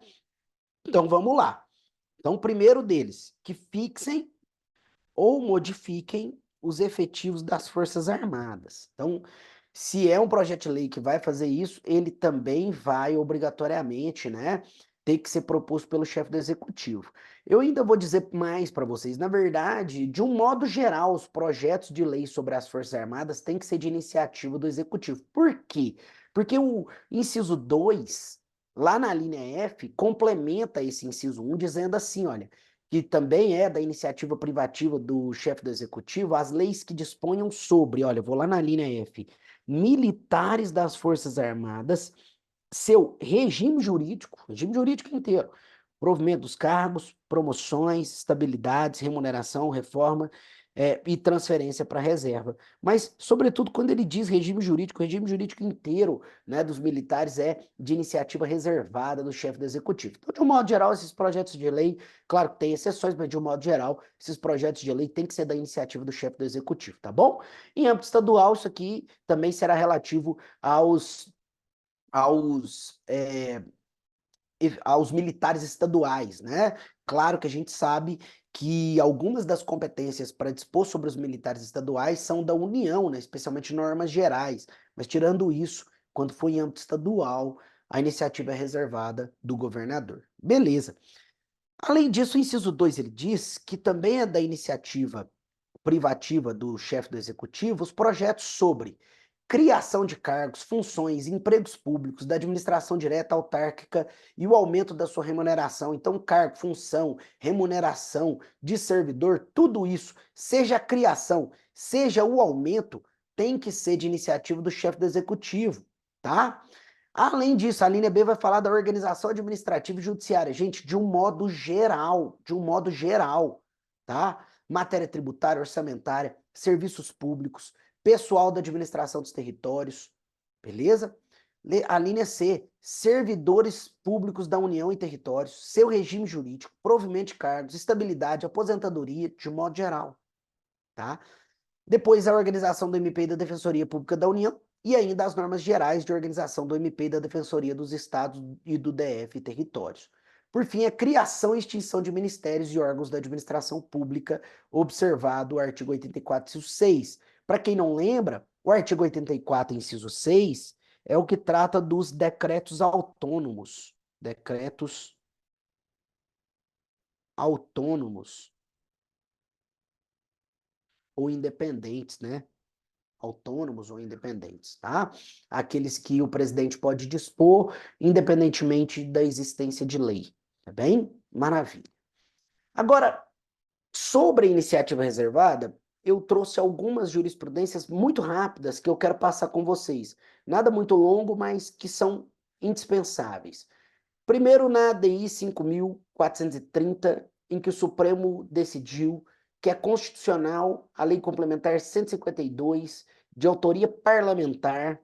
Então, vamos lá. Então, o primeiro deles, que fixem ou modifiquem os efetivos das Forças Armadas. Então, se é um projeto de lei que vai fazer isso, ele também vai obrigatoriamente, né, ter que ser proposto pelo chefe do executivo. Eu ainda vou dizer mais para vocês, na verdade, de um modo geral, os projetos de lei sobre as Forças Armadas têm que ser de iniciativa do executivo. Por quê? Porque o inciso 2, lá na linha F, complementa esse inciso 1 dizendo assim, olha, que também é da iniciativa privativa do chefe do executivo, as leis que disponham sobre, olha, vou lá na linha F, militares das Forças Armadas, seu regime jurídico inteiro, provimento dos cargos, promoções, estabilidades, remuneração, reforma e transferência para reserva. Mas, sobretudo, quando ele diz regime jurídico inteiro, né, dos militares é de iniciativa reservada do chefe do executivo. Então, de um modo geral, esses projetos de lei, claro que tem exceções, mas de um modo geral, esses projetos de lei têm que ser da iniciativa do chefe do executivo, tá bom? Em âmbito estadual, isso aqui também será relativo aos, é, aos militares estaduais, né? Claro que a gente sabe que algumas das competências para dispor sobre os militares estaduais são da União, né? Especialmente normas gerais. Mas tirando isso, quando for em âmbito estadual, a iniciativa é reservada do governador. Beleza. Além disso, o inciso 2 ele diz que também é da iniciativa privativa do chefe do executivo os projetos sobre criação de cargos, funções, empregos públicos, da administração direta autárquica e o aumento da sua remuneração. Então, cargo, função, remuneração de servidor, tudo isso, seja a criação, seja o aumento, tem que ser de iniciativa do chefe do executivo, tá? Além disso, a linha B vai falar da organização administrativa e judiciária. Gente, de um modo geral, tá? Matéria tributária, orçamentária, serviços públicos, pessoal da administração dos territórios, beleza? A linha C, servidores públicos da União e territórios, seu regime jurídico, provimento de cargos, estabilidade, aposentadoria, de modo geral, tá? Depois, a organização do MP e da Defensoria Pública da União, e ainda as normas gerais de organização do MP e da Defensoria dos Estados e do DF e territórios. Por fim, a criação e extinção de ministérios e órgãos da administração pública, observado o artigo 84, inciso 6. Para quem não lembra, o artigo 84, inciso 6, é o que trata dos decretos autônomos. Decretos autônomos ou independentes, né? Autônomos ou independentes, tá? Aqueles que o presidente pode dispor, independentemente da existência de lei, tá bem? Maravilha. Agora, sobre a iniciativa reservada, eu trouxe algumas jurisprudências muito rápidas que eu quero passar com vocês. Nada muito longo, mas que são indispensáveis. Primeiro, na ADI 5.430, em que o Supremo decidiu que é constitucional a Lei Complementar 152, de autoria parlamentar,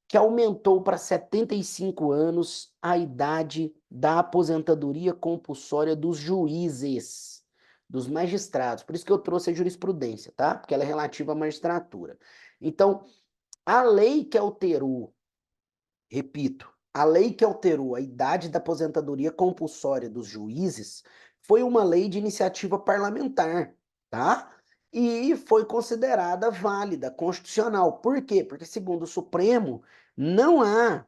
que aumentou para 75 anos a idade da aposentadoria compulsória dos juízes, dos magistrados. Por isso que eu trouxe a jurisprudência, tá? Porque ela é relativa à magistratura. Então, a lei que alterou, repito, a lei que alterou a idade da aposentadoria compulsória dos juízes foi uma lei de iniciativa parlamentar, tá? E foi considerada válida, constitucional. Por quê? Porque, segundo o Supremo, não há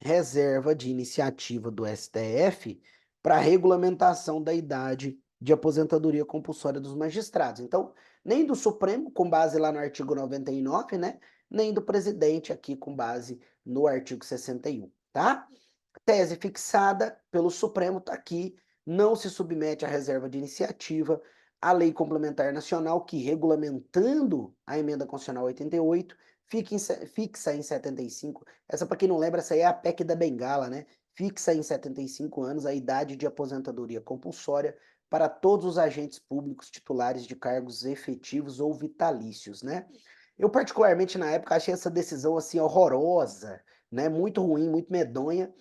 reserva de iniciativa do STF para regulamentação da idade de aposentadoria compulsória dos magistrados. Então, nem do Supremo, com base lá no artigo 99, né? Nem do presidente aqui com base no artigo 61, tá? Tese fixada pelo Supremo está aqui, não se submete à reserva de iniciativa, a Lei Complementar Nacional, que regulamentando a Emenda Constitucional 88, fixa em 75. Essa, para quem não lembra, essa aí é a PEC da Bengala, né? Fixa em 75 anos a idade de aposentadoria compulsória para todos os agentes públicos titulares de cargos efetivos ou vitalícios, né? Eu, particularmente, na época, achei essa decisão, assim, horrorosa, né? Muito ruim, muito medonha,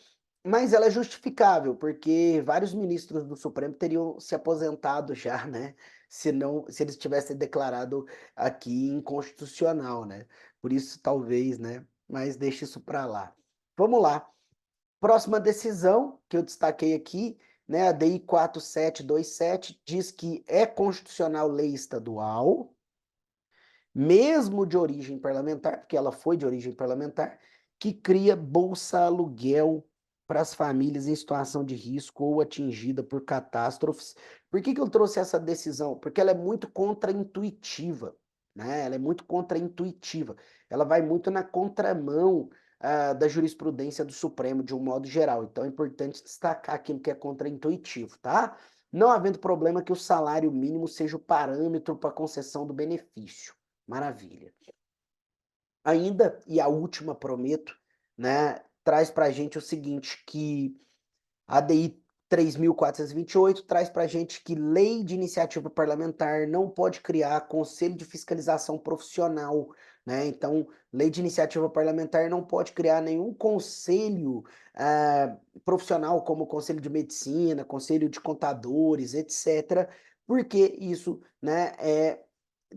mas ela é justificável, porque vários ministros do Supremo teriam se aposentado já, né? Se não, se eles tivessem declarado aqui inconstitucional, né? Por isso, talvez, né? Mas deixa isso para lá. Vamos lá. Próxima decisão que eu destaquei aqui, né? A DI 4727 diz que é constitucional lei estadual, mesmo de origem parlamentar, porque ela foi de origem parlamentar, que cria bolsa aluguel para as famílias em situação de risco ou atingida por catástrofes. Por que que eu trouxe essa decisão? Porque ela é muito contraintuitiva, né? Ela é muito contraintuitiva. Ela vai muito na contramão da jurisprudência do Supremo de um modo geral. Então é importante destacar aquilo que é contraintuitivo, tá? Não havendo problema que o salário mínimo seja o parâmetro para concessão do benefício. Maravilha. Ainda, e a última, prometo, né, traz para a gente o seguinte, que a ADI 3.428 traz para a gente que lei de iniciativa parlamentar não pode criar conselho de fiscalização profissional, né? Então, lei de iniciativa parlamentar não pode criar nenhum conselho profissional, como conselho de medicina, conselho de contadores, etc., porque isso, né,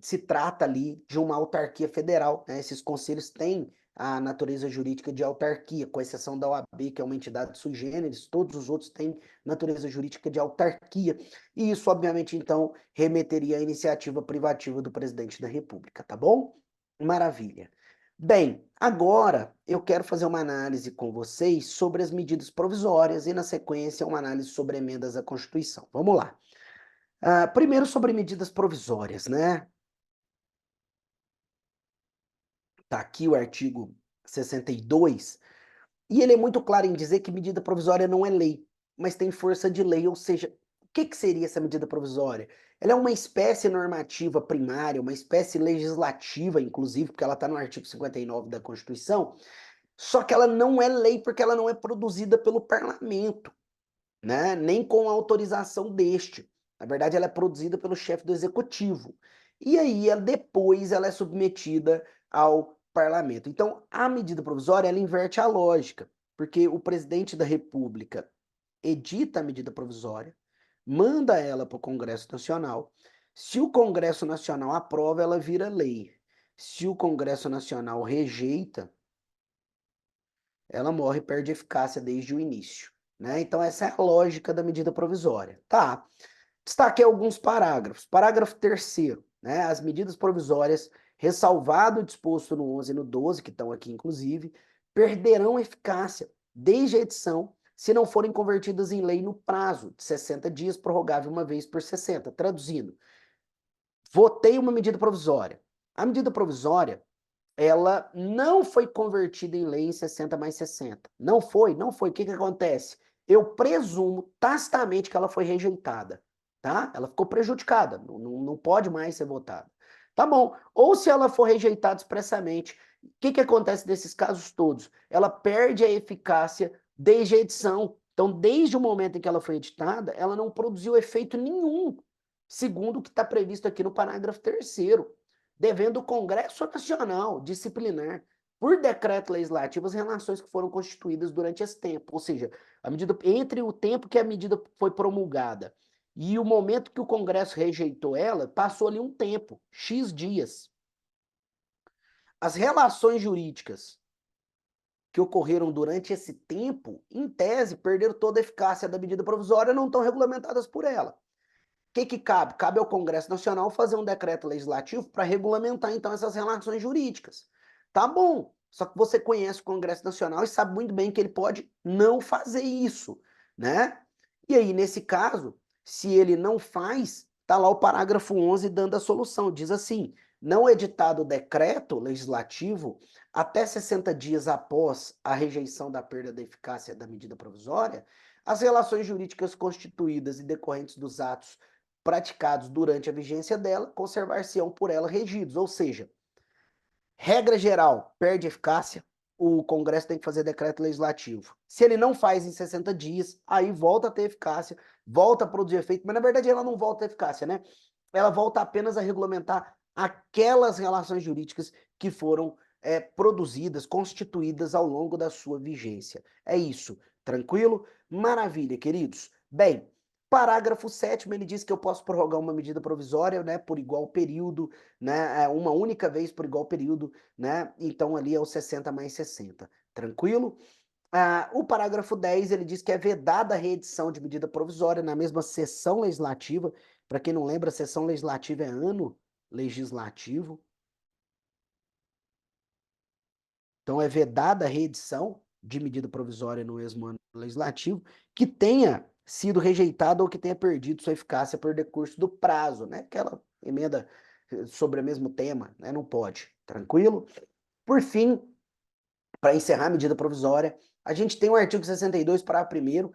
se trata ali de uma autarquia federal, né? Esses conselhos têm a natureza jurídica de autarquia, com exceção da OAB, que é uma entidade sui generis, todos os outros têm natureza jurídica de autarquia. E isso, obviamente, então, remeteria à iniciativa privativa do presidente da República, tá bom? Maravilha. Bem, agora eu quero fazer uma análise com vocês sobre as medidas provisórias e, na sequência, uma análise sobre emendas à Constituição. Vamos lá. Primeiro sobre medidas provisórias, né? Tá aqui o artigo 62, e ele é muito claro em dizer que medida provisória não é lei, mas tem força de lei, ou seja, o que que seria essa medida provisória? Ela é uma espécie normativa primária, uma espécie legislativa, inclusive, porque ela está no artigo 59 da Constituição, só que ela não é lei porque ela não é produzida pelo parlamento, né? Nem com a autorização deste. Na verdade, ela é produzida pelo chefe do executivo. E aí, depois, ela é submetida ao parlamento. Então, a medida provisória, ela inverte a lógica, porque o presidente da República edita a medida provisória, manda ela para o Congresso Nacional. Se o Congresso Nacional aprova, ela vira lei. Se o Congresso Nacional rejeita, ela morre e perde eficácia desde o início, né? Então, essa é a lógica da medida provisória. Tá. Destaquei alguns parágrafos. Parágrafo terceiro, né? As medidas provisórias, ressalvado o disposto no 11 e no 12, que estão aqui inclusive, perderão eficácia desde a edição se não forem convertidas em lei no prazo de 60 dias, prorrogável uma vez por 60. Traduzindo, votei uma medida provisória. A medida provisória, ela não foi convertida em lei em 60 mais 60. Não foi, não foi. O que que acontece? Eu presumo tacitamente que ela foi rejeitada, tá? Ela ficou prejudicada, não pode mais ser votada. Tá bom. Ou se ela for rejeitada expressamente, o que que acontece nesses casos todos? Ela perde a eficácia desde a edição. Então, desde o momento em que ela foi editada, ela não produziu efeito nenhum, segundo o que está previsto aqui no parágrafo terceiro, devendo o Congresso Nacional disciplinar por decreto legislativo as relações que foram constituídas durante esse tempo. Ou seja, a medida, entre o tempo que a medida foi promulgada e o momento que o Congresso rejeitou ela, passou ali um tempo, X dias. As relações jurídicas que ocorreram durante esse tempo, em tese, perderam toda a eficácia da medida provisória, não estão regulamentadas por ela. O que cabe? Cabe ao Congresso Nacional fazer um decreto legislativo para regulamentar, então, essas relações jurídicas. Tá bom, só que você conhece o Congresso Nacional e sabe muito bem que ele pode não fazer isso, né? E aí, nesse caso, se ele não faz, tá lá o parágrafo 11 dando a solução. Diz assim, não editado decreto legislativo até 60 dias após a rejeição da perda da eficácia da medida provisória, as relações jurídicas constituídas e decorrentes dos atos praticados durante a vigência dela, conservar-se-ão por ela regidos. Ou seja, regra geral, perde eficácia, o Congresso tem que fazer decreto legislativo. Se ele não faz em 60 dias, aí volta a ter eficácia, volta a produzir efeito, mas na verdade ela não volta a ter eficácia, né? Ela volta apenas a regulamentar aquelas relações jurídicas que foram produzidas, constituídas ao longo da sua vigência. É isso. Tranquilo? Maravilha, queridos. Bem, parágrafo 7º, ele diz que eu posso prorrogar uma medida provisória, né, por igual período, né, uma única vez por igual período, né, então ali é o 60 mais 60. Tranquilo? O parágrafo 10, ele diz que é vedada a reedição de medida provisória na mesma sessão legislativa. Para quem não lembra, a sessão legislativa é ano legislativo. Então, é vedada a reedição de medida provisória no mesmo ano legislativo que tenha sido rejeitada ou que tenha perdido sua eficácia por decurso do prazo, né? Aquela emenda sobre o mesmo tema, né? Não pode. Tranquilo? Por fim, para encerrar a medida provisória, a gente tem o artigo 62, parágrafo 1º,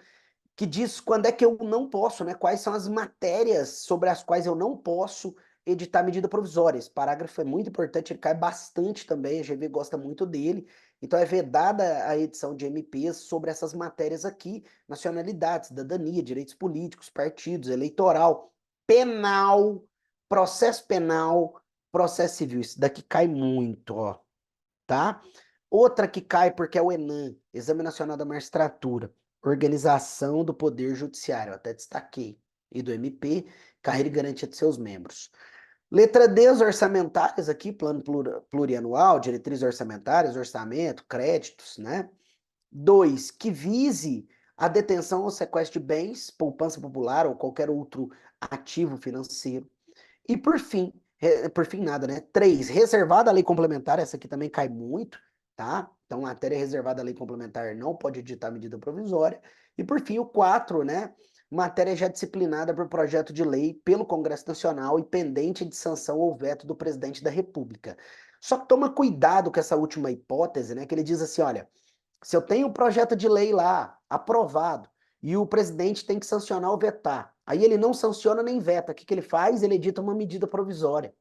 que diz quando é que eu não posso, né? Quais são as matérias sobre as quais eu não posso editar medida provisória. Esse parágrafo é muito importante, ele cai bastante também, a GV gosta muito dele. Então é vedada a edição de MPs sobre essas matérias aqui: nacionalidade, cidadania, direitos políticos, partidos, eleitoral, penal, penal, processo civil. Isso daqui cai muito, ó, tá? Outra que cai porque é o ENAM, Exame Nacional da Magistratura, Organização do Poder Judiciário, eu até destaquei, e do MP, carreira e garantia de seus membros. Letra D, os orçamentários aqui, plano plurianual, diretrizes orçamentárias, orçamento, créditos, né? 2, que vise a detenção ou sequestro de bens, poupança popular ou qualquer outro ativo financeiro. E por fim nada, né? 3, reservada a lei complementar, essa aqui também cai muito, tá? Então, matéria reservada à lei complementar não pode editar medida provisória. E por fim, o 4, né? Matéria já disciplinada por projeto de lei pelo Congresso Nacional e pendente de sanção ou veto do presidente da República. Só que toma cuidado com essa última hipótese, né? Que ele diz assim, olha, se eu tenho um projeto de lei lá, aprovado, e o presidente tem que sancionar ou vetar, aí ele não sanciona nem veta, o que que ele faz? Ele edita uma medida provisória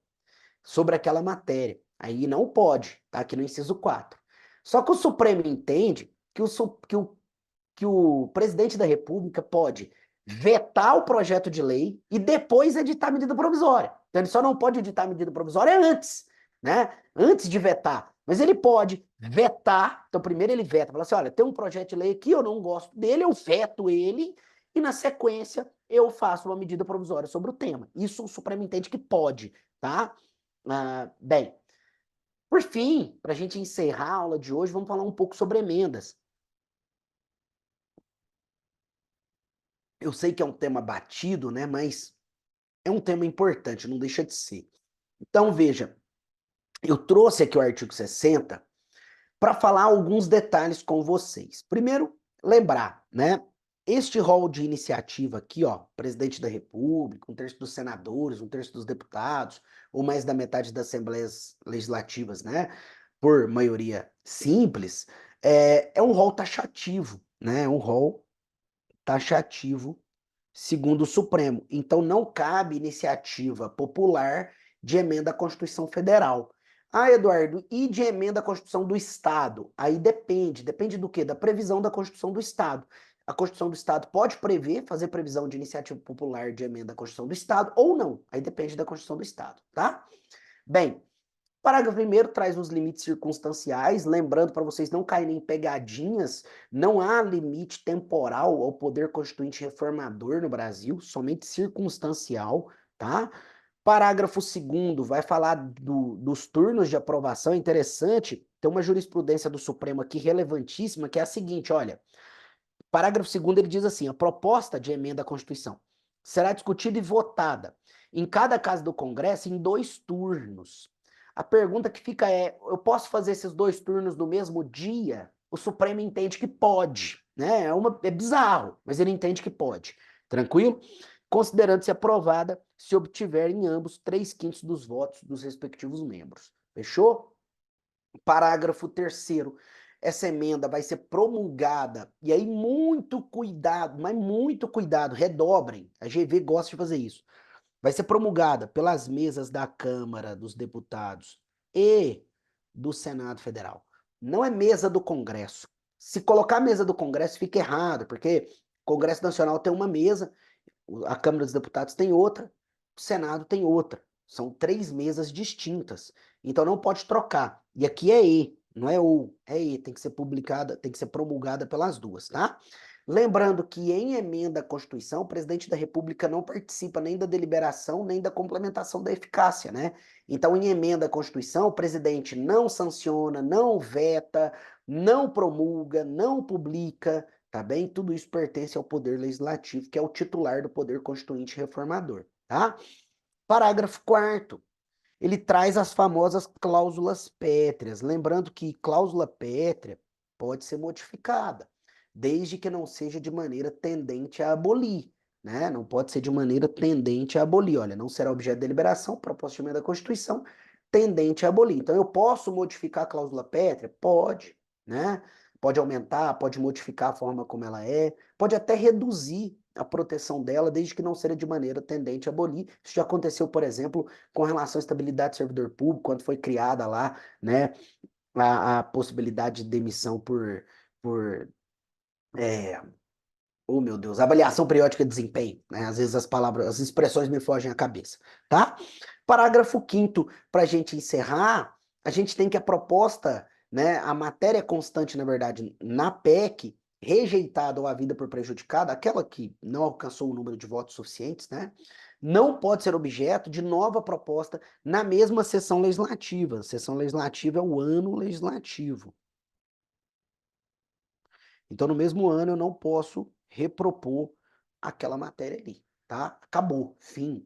sobre aquela matéria. Aí não pode, tá? Aqui no inciso 4. Só que o Supremo entende que o presidente da República pode vetar o projeto de lei e depois editar a medida provisória. Então ele só não pode editar a medida provisória antes, né? Antes de vetar. Mas ele pode vetar, então primeiro ele veta, fala assim, olha, tem um projeto de lei aqui, eu não gosto dele, eu veto ele, e na sequência eu faço uma medida provisória sobre o tema. Isso o Supremo entende que pode, tá? Bem, por fim, para a gente encerrar a aula de hoje, vamos falar um pouco sobre emendas. Eu sei que é um tema batido, né, mas é um tema importante, não deixa de ser. Então, veja, eu trouxe aqui o artigo 60 para falar alguns detalhes com vocês. Primeiro, lembrar, né? Este rol de iniciativa aqui, ó, presidente da República, um terço dos senadores, um terço dos deputados, ou mais da metade das assembleias legislativas, né? Por maioria simples, é um rol taxativo, né? É um rol taxativo segundo o Supremo. Então, não cabe iniciativa popular de emenda à Constituição Federal. Ah, Eduardo, e de emenda à Constituição do Estado? Aí depende. Depende do quê? Da previsão da Constituição do Estado. A Constituição do Estado pode prever, fazer previsão de iniciativa popular de emenda à Constituição do Estado ou não. Aí depende da Constituição do Estado, tá? Bem, parágrafo 1º traz os limites circunstanciais, lembrando para vocês não caírem em pegadinhas, não há limite temporal ao poder constituinte reformador no Brasil, somente circunstancial, tá? Parágrafo 2º vai falar dos turnos de aprovação, é interessante, tem uma jurisprudência do Supremo aqui relevantíssima, que é a seguinte, olha, parágrafo 2º ele diz assim, a proposta de emenda à Constituição será discutida e votada em cada casa do Congresso em 2 turnos. A pergunta que fica é, eu posso fazer esses 2 turnos no mesmo dia? O Supremo entende que pode, né? É bizarro, mas ele entende que pode. Tranquilo? Considerando-se aprovada se obtiver em ambos 3/5 dos votos dos respectivos membros. Fechou? Parágrafo 3º. Essa emenda vai ser promulgada, e aí muito cuidado, mas muito cuidado, redobrem, a GV gosta de fazer isso. Vai ser promulgada pelas mesas da Câmara dos Deputados e do Senado Federal. Não é mesa do Congresso. Se colocar a mesa do Congresso fica errado, porque o Congresso Nacional tem uma mesa, a Câmara dos Deputados tem outra, o Senado tem outra. São 3 mesas distintas. Então não pode trocar. E aqui é E, não é ou, é E, tem que ser publicada, tem que ser promulgada pelas duas, tá? Lembrando que em emenda à Constituição, o presidente da República não participa nem da deliberação, nem da complementação da eficácia, né? Então, em emenda à Constituição, o presidente não sanciona, não veta, não promulga, não publica, tá bem? Tudo isso pertence ao Poder Legislativo, que é o titular do Poder Constituinte Reformador, tá? Parágrafo 4º. Ele traz as famosas cláusulas pétreas. Lembrando que cláusula pétrea pode ser modificada, desde que não seja de maneira tendente a abolir, né? Não pode ser de maneira tendente a abolir. Olha, não será objeto de deliberação, proposta de emenda da Constituição, tendente a abolir. Então, eu posso modificar a cláusula pétrea? Pode, né? Pode aumentar, pode modificar a forma como ela é, pode até reduzir a proteção dela, desde que não seja de maneira tendente a abolir. Isso já aconteceu, por exemplo, com relação à estabilidade do servidor público, quando foi criada lá, né, a possibilidade de demissão por oh meu Deus, avaliação periódica de desempenho, né? Às vezes as palavras, as expressões me fogem à cabeça, tá? Parágrafo 5º, para a gente encerrar, a gente tem que a proposta, né, a matéria constante, na verdade, na PEC, rejeitada ou havida por prejudicada, aquela que não alcançou o número de votos suficientes, né, não pode ser objeto de nova proposta na mesma sessão legislativa. A sessão legislativa é o ano legislativo. Então, no mesmo ano, eu não posso repropor aquela matéria ali, tá? Acabou, fim,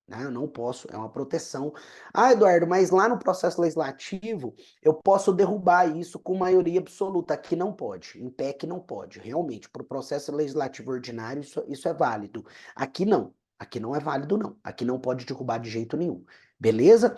né? Eu não posso, é uma proteção. Ah, Eduardo, mas lá no processo legislativo, eu posso derrubar isso com maioria absoluta. Aqui não pode, em PEC não pode, realmente. Para o processo legislativo ordinário, isso é válido. Aqui não é válido, não. Aqui não pode derrubar de jeito nenhum. Beleza?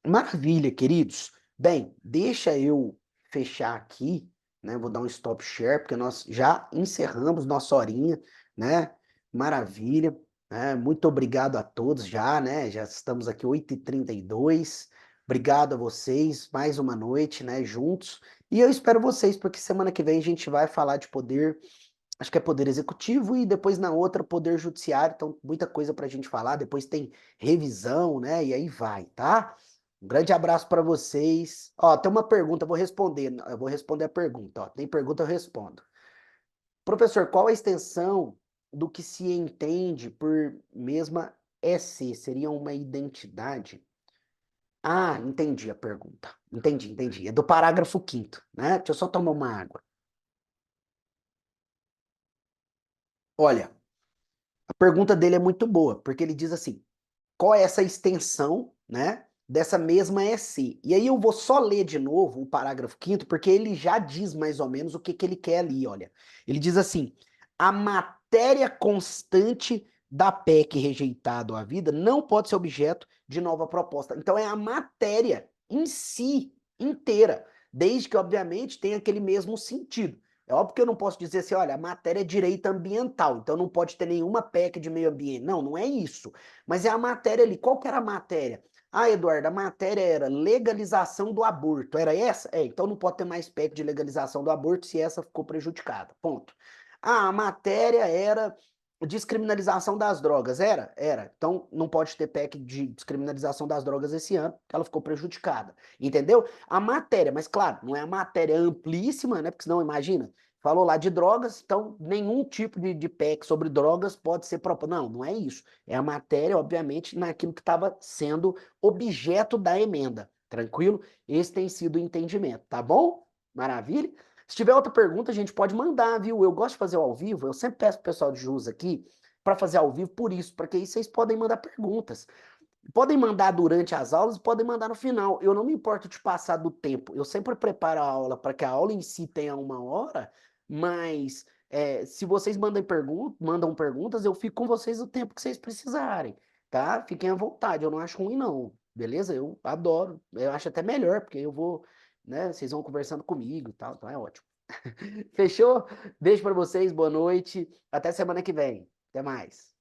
Maravilha, queridos. Bem, deixa eu fechar aqui, né? Vou dar um stop share, porque nós já encerramos nossa horinha, né? Maravilha, né? Muito obrigado a todos já, né? Já estamos aqui 8h32. Obrigado a vocês, mais uma noite, né? Juntos. E eu espero vocês, porque semana que vem a gente vai falar de poder, acho que é poder executivo, e depois na outra poder judiciário, então muita coisa para a gente falar. Depois tem revisão, né? E aí vai, tá? Um grande abraço para vocês. Ó, tem uma pergunta, eu vou responder a pergunta, ó. Tem pergunta, eu respondo. Professor, qual a extensão do que se entende por mesma EC? Seria uma identidade? Ah, entendi a pergunta. Entendi. É do parágrafo 5º, né? Deixa eu só tomar uma água. Olha, pergunta dele é muito boa, porque ele diz assim: qual é essa extensão, né, dessa mesma EC? E aí eu vou só ler de novo o parágrafo quinto, porque ele já diz mais ou menos o que que ele quer ali, olha. Ele diz assim: a matéria constante da PEC rejeitado à vida não pode ser objeto de nova proposta. Então é a matéria em si inteira, desde que obviamente tenha aquele mesmo sentido. É óbvio que eu não posso dizer assim, olha, a matéria é direito ambiental, então não pode ter nenhuma PEC de meio ambiente. Não, não é isso. Mas é a matéria ali. Qual que era a matéria? Ah, Eduardo, a matéria era legalização do aborto. Era essa? É, então não pode ter mais PEC de legalização do aborto se essa ficou prejudicada. Ponto. Ah, a matéria era descriminalização das drogas. Era? Era. Então não pode ter PEC de descriminalização das drogas esse ano, que ela ficou prejudicada. Entendeu? A matéria, mas claro, não é a matéria amplíssima, né? Porque senão, imagina, falou lá de drogas, então nenhum tipo de PEC sobre drogas pode ser proposto. Não, não é isso. É a matéria, obviamente, naquilo que estava sendo objeto da emenda. Tranquilo? Esse tem sido o entendimento, tá bom? Maravilha? Se tiver outra pergunta, a gente pode mandar, viu? Eu gosto de fazer ao vivo, eu sempre peço pro pessoal de jus aqui para fazer ao vivo por isso, porque aí vocês podem mandar perguntas. Podem mandar durante as aulas e podem mandar no final. Eu não me importo de passar do tempo. Eu sempre preparo a aula para que a aula em si tenha 1 hora, mas se vocês mandam perguntas, eu fico com vocês o tempo que vocês precisarem, tá? Fiquem à vontade, eu não acho ruim, não. Beleza? Eu adoro. Eu acho até melhor, porque eu vou, né? Vocês vão conversando comigo e tal, então é ótimo. Fechou? Beijo para vocês, boa noite. Até semana que vem. Até mais.